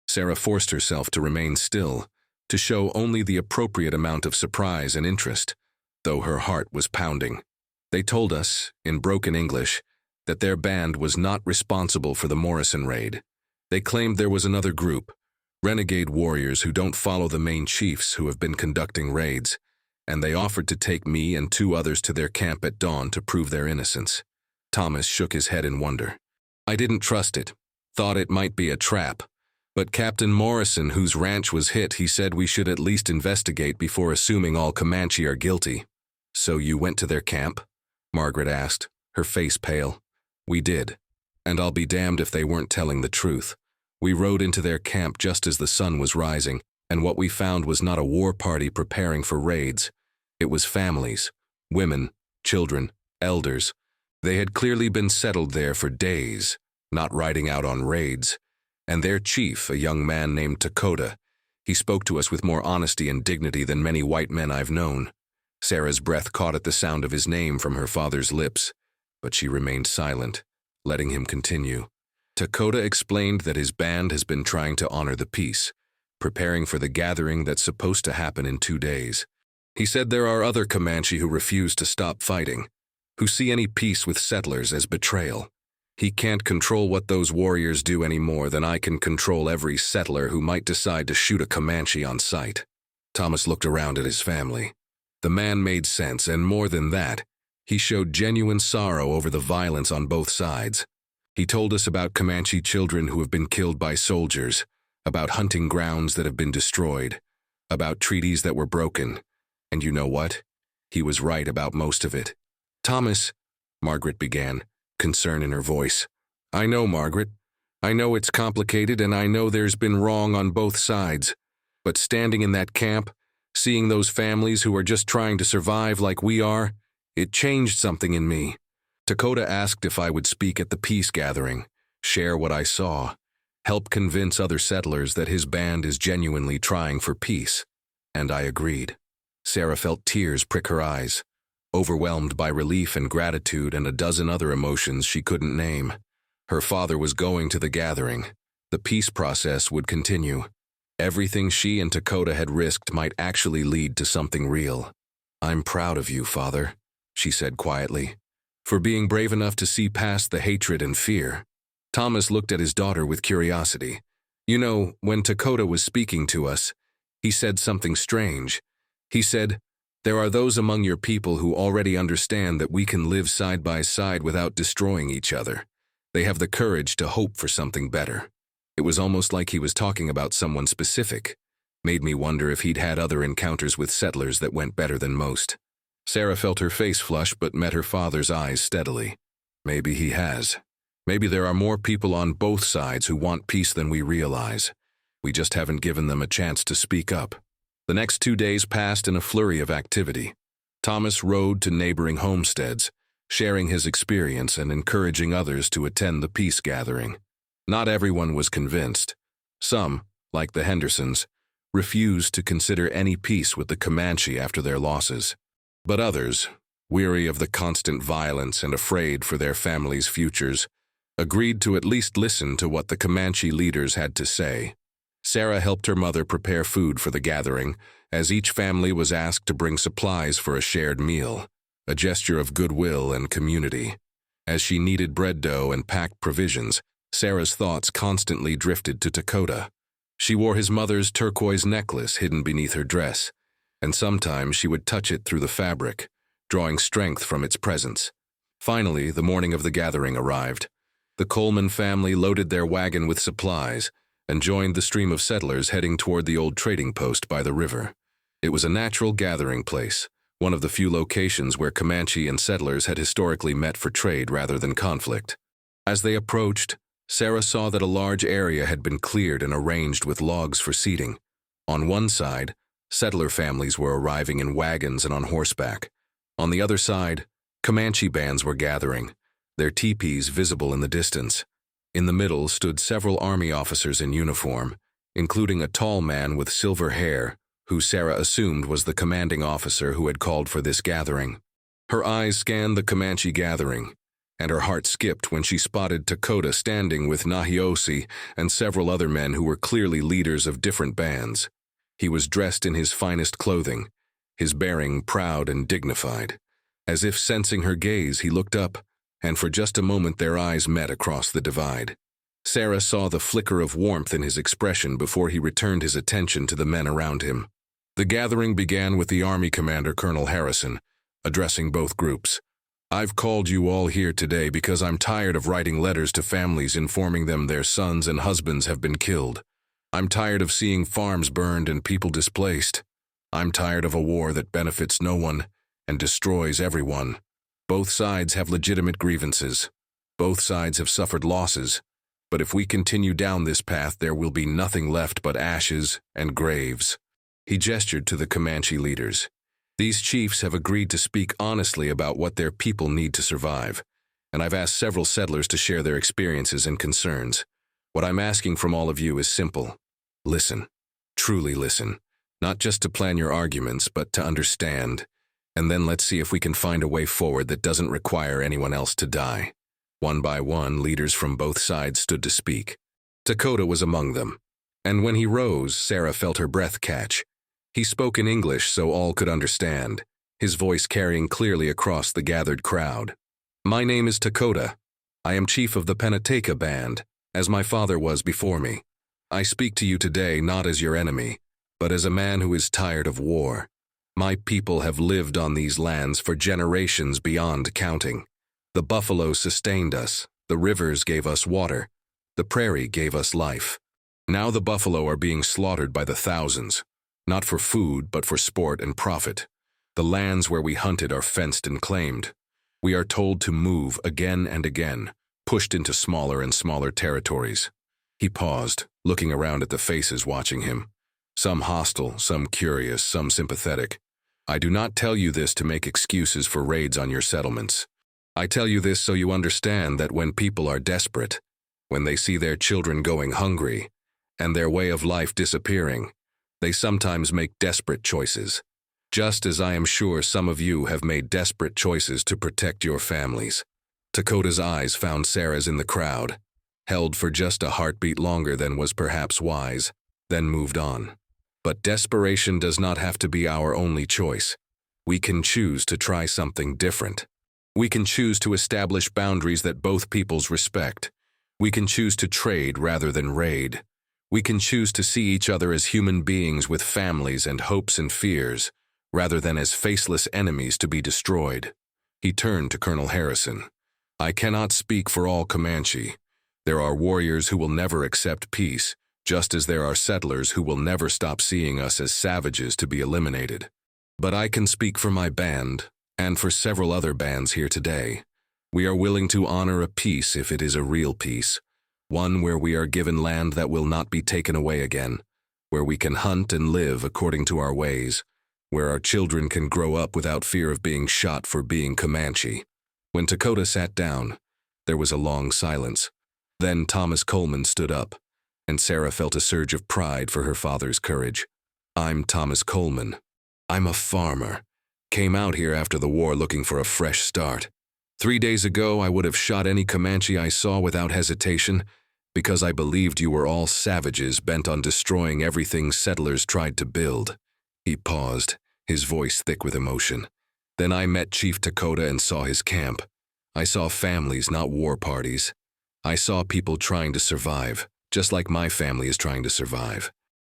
Sarah forced herself to remain still, to show only the appropriate amount of surprise and interest, though her heart was pounding. "They told us, in broken English, that their band was not responsible for the Morrison raid. They claimed there was another group, renegade warriors who don't follow the main chiefs who have been conducting raids, and they offered to take me and 2 others to their camp at dawn to prove their innocence." Thomas shook his head in wonder. "I didn't trust it, thought it might be a trap. But Captain Morrison, whose ranch was hit, he said we should at least investigate before assuming all Comanche are guilty." "So you went to their camp?" Margaret asked, her face pale. "We did, and I'll be damned if they weren't telling the truth. We rode into their camp just as the sun was rising, and what we found was not a war party preparing for raids. It was families, women, children, elders. They had clearly been settled there for days, not riding out on raids. And their chief, a young man named Dakota, he spoke to us with more honesty and dignity than many white men I've known." Sarah's breath caught at the sound of his name from her father's lips, but she remained silent, letting him continue. "Dakota explained that his band has been trying to honor the peace, preparing for the gathering that's supposed to happen in 2 days. He said there are other Comanche who refuse to stop fighting, who see any peace with settlers as betrayal. He can't control what those warriors do any more than I can control every settler who might decide to shoot a Comanche on sight." Thomas looked around at his family. The man made sense, and more than that, he showed genuine sorrow over the violence on both sides. He told us about Comanche children who have been killed by soldiers, about hunting grounds that have been destroyed, about treaties that were broken. And you know what? He was right about most of it. "Thomas," Margaret began, concern in her voice. "I know, Margaret. I know it's complicated, and I know there's been wrong on both sides. But standing in that camp, seeing those families who are just trying to survive like we are, it changed something in me." Dakota asked if I would speak at the peace gathering, share what I saw, help convince other settlers that his band is genuinely trying for peace. And I agreed. Sarah felt tears prick her eyes, overwhelmed by relief and gratitude and a dozen other emotions she couldn't name. Her father was going to the gathering. The peace process would continue. Everything she and Dakota had risked might actually lead to something real. "I'm proud of you, Father," she said quietly, "for being brave enough to see past the hatred and fear." Thomas looked at his daughter with curiosity. "You know, when Dakota was speaking to us, he said something strange. He said, 'There are those among your people who already understand that we can live side by side without destroying each other. They have the courage to hope for something better.'" It was almost like he was talking about someone specific. Made me wonder if he'd had other encounters with settlers that went better than most. Sarah felt her face flush but met her father's eyes steadily. Maybe he has. Maybe there are more people on both sides who want peace than we realize. We just haven't given them a chance to speak up. The next 2 days passed in a flurry of activity. Thomas rode to neighboring homesteads, sharing his experience and encouraging others to attend the peace gathering. Not everyone was convinced. Some, like the Hendersons, refused to consider any peace with the Comanche after their losses. But others, weary of the constant violence and afraid for their families' futures, agreed to at least listen to what the Comanche leaders had to say. Sarah helped her mother prepare food for the gathering, as each family was asked to bring supplies for a shared meal, a gesture of goodwill and community. As she kneaded bread dough and packed provisions, Sarah's thoughts constantly drifted to Dakota. She wore his mother's turquoise necklace hidden beneath her dress, and sometimes she would touch it through the fabric, drawing strength from its presence. Finally, the morning of the gathering arrived. The Coleman family loaded their wagon with supplies and joined the stream of settlers heading toward the old trading post by the river. It was a natural gathering place, one of the few locations where Comanche and settlers had historically met for trade rather than conflict. As they approached, Sarah saw that a large area had been cleared and arranged with logs for seating. On one side, settler families were arriving in wagons and on horseback. On the other side, Comanche bands were gathering, their teepees visible in the distance. In the middle stood several army officers in uniform, including a tall man with silver hair, who Sarah assumed was the commanding officer who had called for this gathering. Her eyes scanned the Comanche gathering, and her heart skipped when she spotted Dakota standing with Nahiosi and several other men who were clearly leaders of different bands. He was dressed in his finest clothing, his bearing proud and dignified. As if sensing her gaze, he looked up, and for just a moment their eyes met across the divide. Sarah saw the flicker of warmth in his expression before he returned his attention to the men around him. The gathering began with the Army Commander, Colonel Harrison, addressing both groups. "I've called you all here today because I'm tired of writing letters to families informing them their sons and husbands have been killed. I'm tired of seeing farms burned and people displaced. I'm tired of a war that benefits no one and destroys everyone. Both sides have legitimate grievances. Both sides have suffered losses. But if we continue down this path, there will be nothing left but ashes and graves." He gestured to the Comanche leaders. "These chiefs have agreed to speak honestly about what their people need to survive, and I've asked several settlers to share their experiences and concerns. What I'm asking from all of you is simple. Listen. Truly listen. Not just to plan your arguments, but to understand. And then let's see if we can find a way forward that doesn't require anyone else to die." One by one, leaders from both sides stood to speak. Dakota was among them, and when he rose, Sarah felt her breath catch. He spoke in English so all could understand, his voice carrying clearly across the gathered crowd. "My name is Dakota. I am chief of the Penateka band, as my father was before me. I speak to you today not as your enemy, but as a man who is tired of war. My people have lived on these lands for generations beyond counting. The buffalo sustained us, the rivers gave us water, the prairie gave us life. Now the buffalo are being slaughtered by the thousands, not for food but for sport and profit. The lands where we hunted are fenced and claimed. We are told to move again and again, pushed into smaller and smaller territories." He paused, looking around at the faces watching him. Some hostile, some curious, some sympathetic. "I do not tell you this to make excuses for raids on your settlements. I tell you this so you understand that when people are desperate, when they see their children going hungry, and their way of life disappearing, They sometimes make desperate choices, just as I am sure some of you have made desperate choices to protect your families. Dakota's eyes found Sarah's in the crowd, held for just a heartbeat longer than was perhaps wise, then moved on. But desperation does not have to be our only choice. We can choose to try something different. We can choose to establish boundaries that both peoples respect. We can choose to trade rather than raid. We can choose to see each other as human beings with families and hopes and fears, rather than as faceless enemies to be destroyed. He turned to Colonel Harrison. I cannot speak for all Comanche. There are warriors who will never accept peace, just as there are settlers who will never stop seeing us as savages to be eliminated. But I can speak for my band, and for several other bands here today. We are willing to honor a peace if it is a real peace, one where we are given land that will not be taken away again, where we can hunt and live according to our ways, where our children can grow up without fear of being shot for being Comanche. When Dakota sat down, there was a long silence. Then Thomas Coleman stood up, and Sarah felt a surge of pride for her father's courage. I'm Thomas Coleman. I'm a farmer. Came out here after the war looking for a fresh start. 3 days ago, I would have shot any Comanche I saw without hesitation, because I believed you were all savages bent on destroying everything settlers tried to build. He paused, his voice thick with emotion. Then I met Chief Dakota and saw his camp. I saw families, not war parties. I saw people trying to survive, just like my family is trying to survive.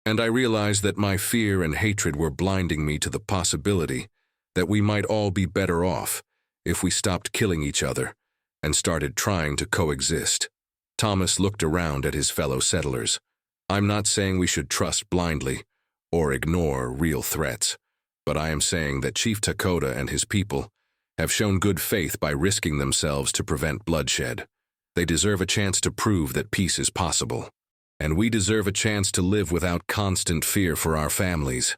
And I realized that my fear and hatred were blinding me to the possibility that we might all be better off if we stopped killing each other and started trying to coexist. Thomas looked around at his fellow settlers. I'm not saying we should trust blindly or ignore real threats, but I am saying that Chief Dakota and his people have shown good faith by risking themselves to prevent bloodshed. They deserve a chance to prove that peace is possible. And we deserve a chance to live without constant fear for our families.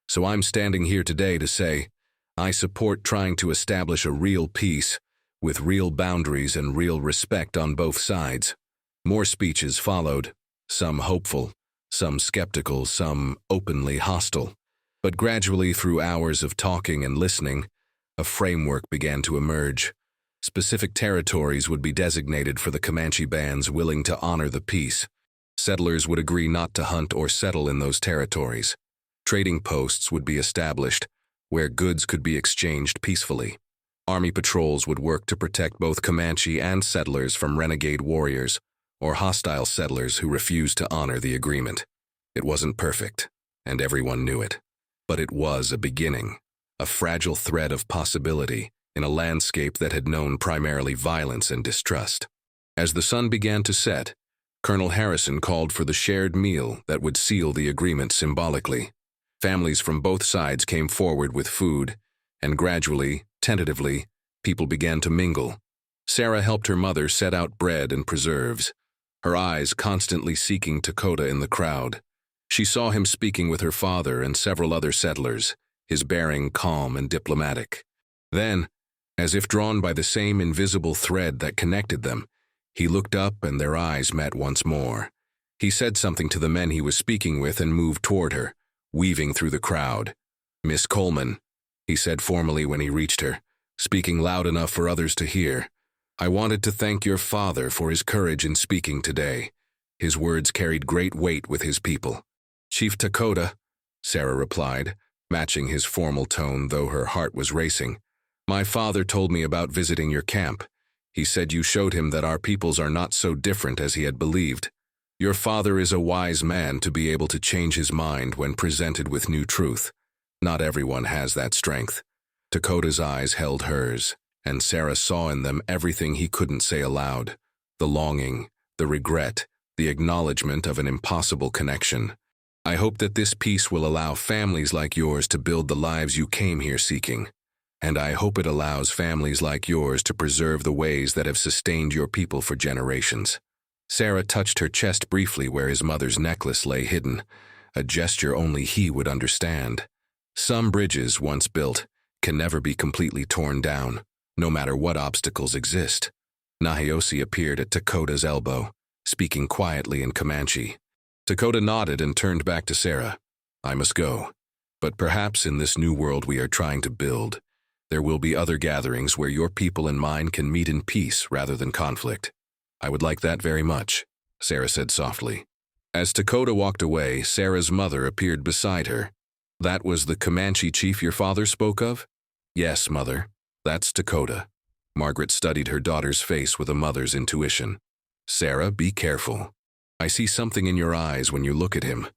So I'm standing here today to say, I support trying to establish a real peace, with real boundaries and real respect on both sides. More speeches followed, some hopeful, some skeptical, some openly hostile. But gradually, through hours of talking and listening, a framework began to emerge. Specific territories would be designated for the Comanche bands willing to honor the peace. Settlers would agree not to hunt or settle in those territories. Trading posts would be established, where goods could be exchanged peacefully. Army patrols would work to protect both Comanche and settlers from renegade warriors or hostile settlers who refused to honor the agreement. It wasn't perfect, and everyone knew it. But it was a beginning, a fragile thread of possibility in a landscape that had known primarily violence and distrust. As the sun began to set, Colonel Harrison called for the shared meal that would seal the agreement symbolically. Families from both sides came forward with food, and gradually, tentatively, people began to mingle. Sarah helped her mother set out bread and preserves, her eyes constantly seeking Dakota in the crowd. She saw him speaking with her father and several other settlers, his bearing calm and diplomatic. Then, as if drawn by the same invisible thread that connected them, he looked up and their eyes met once more. He said something to the men he was speaking with and moved toward her, weaving through the crowd. Miss Coleman, he said formally when he reached her, speaking loud enough for others to hear. I wanted to thank your father for his courage in speaking today. His words carried great weight with his people. Chief Dakota, Sarah replied, matching his formal tone though her heart was racing. My father told me about visiting your camp. He said you showed him that our peoples are not so different as he had believed. Your father is a wise man to be able to change his mind when presented with new truth. Not everyone has that strength. Dakota's eyes held hers, and Sarah saw in them everything he couldn't say aloud. The longing, the regret, the acknowledgement of an impossible connection. I hope that this peace will allow families like yours to build the lives you came here seeking. And I hope it allows families like yours to preserve the ways that have sustained your people for generations. Sarah touched her chest briefly where his mother's necklace lay hidden, a gesture only he would understand. Some bridges, once built, can never be completely torn down, no matter what obstacles exist. Nahiosi appeared at Dakota's elbow, speaking quietly in Comanche. Dakota nodded and turned back to Sarah. I must go. But perhaps in this new world we are trying to build, there will be other gatherings where your people and mine can meet in peace rather than conflict. I would like that very much, Sarah said softly. As Dakota walked away, Sarah's mother appeared beside her. That was the Comanche chief your father spoke of? Yes, mother. That's Dakota. Margaret studied her daughter's face with a mother's intuition. Sarah, be careful. I see something in your eyes when you look at him,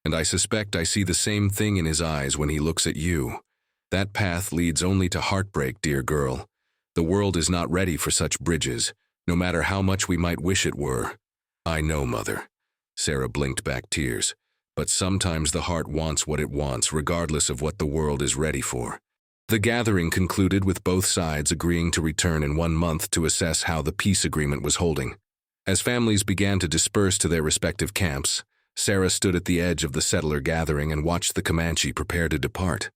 and I suspect I see the same thing in his eyes when he looks at you. That path leads only to heartbreak, dear girl. The world is not ready for such bridges, no matter how much we might wish it were. I know, mother. Sarah blinked back tears. But sometimes the heart wants what it wants, regardless of what the world is ready for. The gathering concluded with both sides agreeing to return in 1 month to assess how the peace agreement was holding. As families began to disperse to their respective camps, Sarah stood at the edge of the settler gathering and watched the Comanche prepare to depart.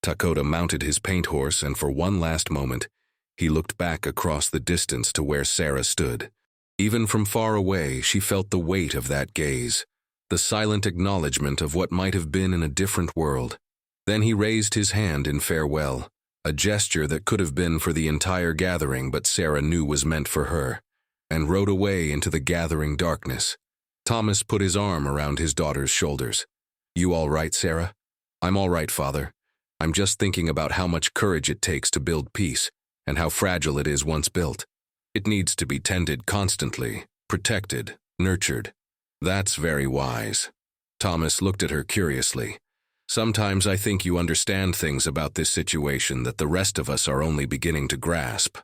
Dakota mounted his paint horse, and for one last moment, he looked back across the distance to where Sarah stood. Even from far away, she felt the weight of that gaze, the silent acknowledgement of what might have been in a different world. Then he raised his hand in farewell, a gesture that could have been for the entire gathering but Sarah knew was meant for her, and rode away into the gathering darkness. Thomas put his arm around his daughter's shoulders. You all right, Sarah? I'm all right, Father. I'm just thinking about how much courage it takes to build peace, and how fragile it is once built. It needs to be tended constantly, protected, nurtured. That's very wise. Thomas looked at her curiously. Sometimes I think you understand things about this situation that the rest of us are only beginning to grasp.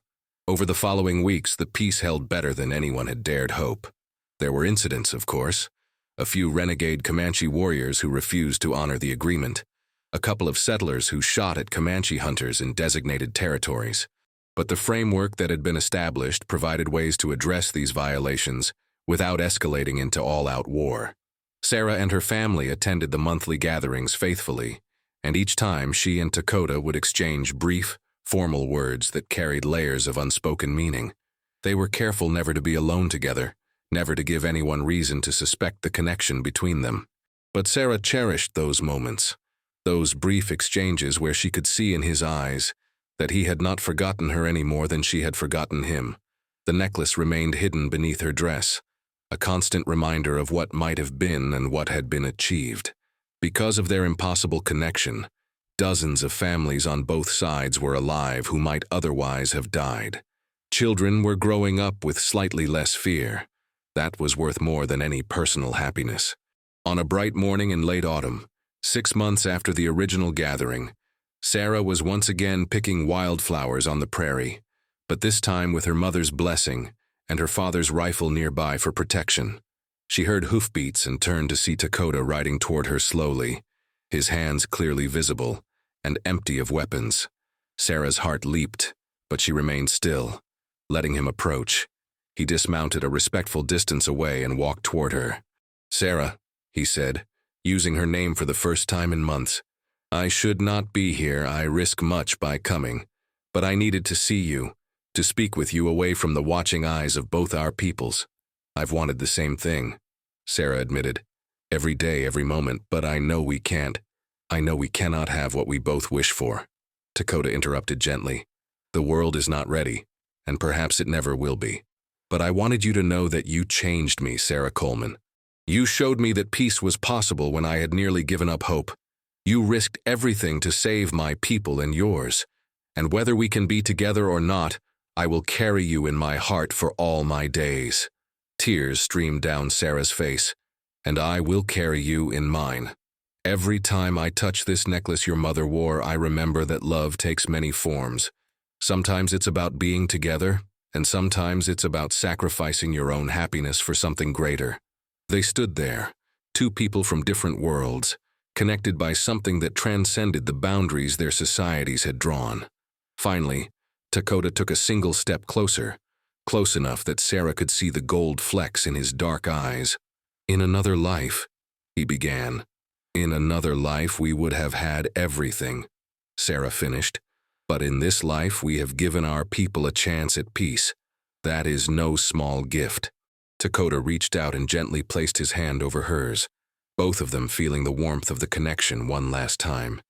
Over the following weeks, the peace held better than anyone had dared hope. There were incidents, of course. A few renegade Comanche warriors who refused to honor the agreement. A couple of settlers who shot at Comanche hunters in designated territories. But the framework that had been established provided ways to address these violations without escalating into all-out war. Sarah and her family attended the monthly gatherings faithfully, and each time she and Dakota would exchange brief, formal words that carried layers of unspoken meaning. They were careful never to be alone together, never to give anyone reason to suspect the connection between them. But Sarah cherished those moments, those brief exchanges where she could see in his eyes that he had not forgotten her any more than she had forgotten him. The necklace remained hidden beneath her dress, a constant reminder of what might have been and what had been achieved. Because of their impossible connection, dozens of families on both sides were alive who might otherwise have died. Children were growing up with slightly less fear. That was worth more than any personal happiness. On a bright morning in late autumn, 6 months after the original gathering, Sarah was once again picking wildflowers on the prairie, but this time with her mother's blessing and her father's rifle nearby for protection. She heard hoofbeats and turned to see Dakota riding toward her slowly, his hands clearly visible and empty of weapons. Sarah's heart leaped, but she remained still, letting him approach. He dismounted a respectful distance away and walked toward her. Sarah, he said, using her name for the first time in months. I should not be here. I risk much by coming, but I needed to see you, to speak with you away from the watching eyes of both our peoples. I've wanted the same thing, Sarah admitted. Every day, every moment, but I know we can't. I know we cannot have what we both wish for. Dakota interrupted gently. The world is not ready, and perhaps it never will be. But I wanted you to know that you changed me, Sarah Coleman. You showed me that peace was possible when I had nearly given up hope. You risked everything to save my people and yours. And whether we can be together or not, I will carry you in my heart for all my days. Tears streamed down Sarah's face. And I will carry you in mine. Every time I touch this necklace your mother wore, I remember that love takes many forms. Sometimes it's about being together, and sometimes it's about sacrificing your own happiness for something greater. They stood there, two people from different worlds, connected by something that transcended the boundaries their societies had drawn. Finally, Dakota took a single step closer, close enough that Sarah could see the gold flecks in his dark eyes. In another life, he began. In another life we would have had everything, Sarah finished. But in this life we have given our people a chance at peace. That is no small gift. Dakota reached out and gently placed his hand over hers. both of them feeling the warmth of the connection one last time.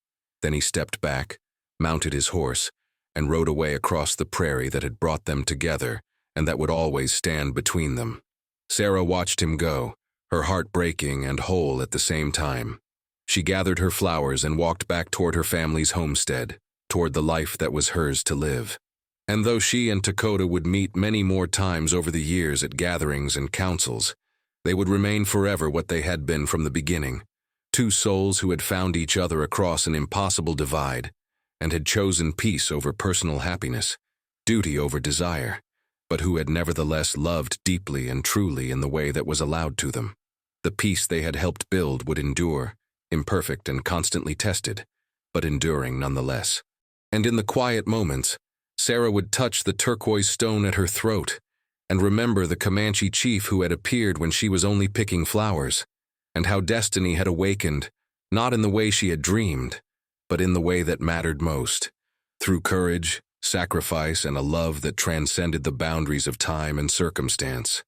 Then he stepped back, mounted his horse, and rode away across the prairie that had brought them together and that would always stand between them. Sarah watched him go, her heart breaking and whole at the same time. She gathered her flowers and walked back toward her family's homestead, toward the life that was hers to live. And though she and Dakota would meet many more times over the years at gatherings and councils, they would remain forever what they had been from the beginning, two souls who had found each other across an impossible divide and had chosen peace over personal happiness, duty over desire, but who had nevertheless loved deeply and truly in the way that was allowed to them. The peace they had helped build would endure, imperfect and constantly tested, but enduring nonetheless. And in the quiet moments, Sarah would touch the turquoise stone at her throat and remember the Comanche chief who had appeared when she was only picking flowers, and how destiny had awakened, not in the way she had dreamed, but in the way that mattered most, through courage, sacrifice, and a love that transcended the boundaries of time and circumstance.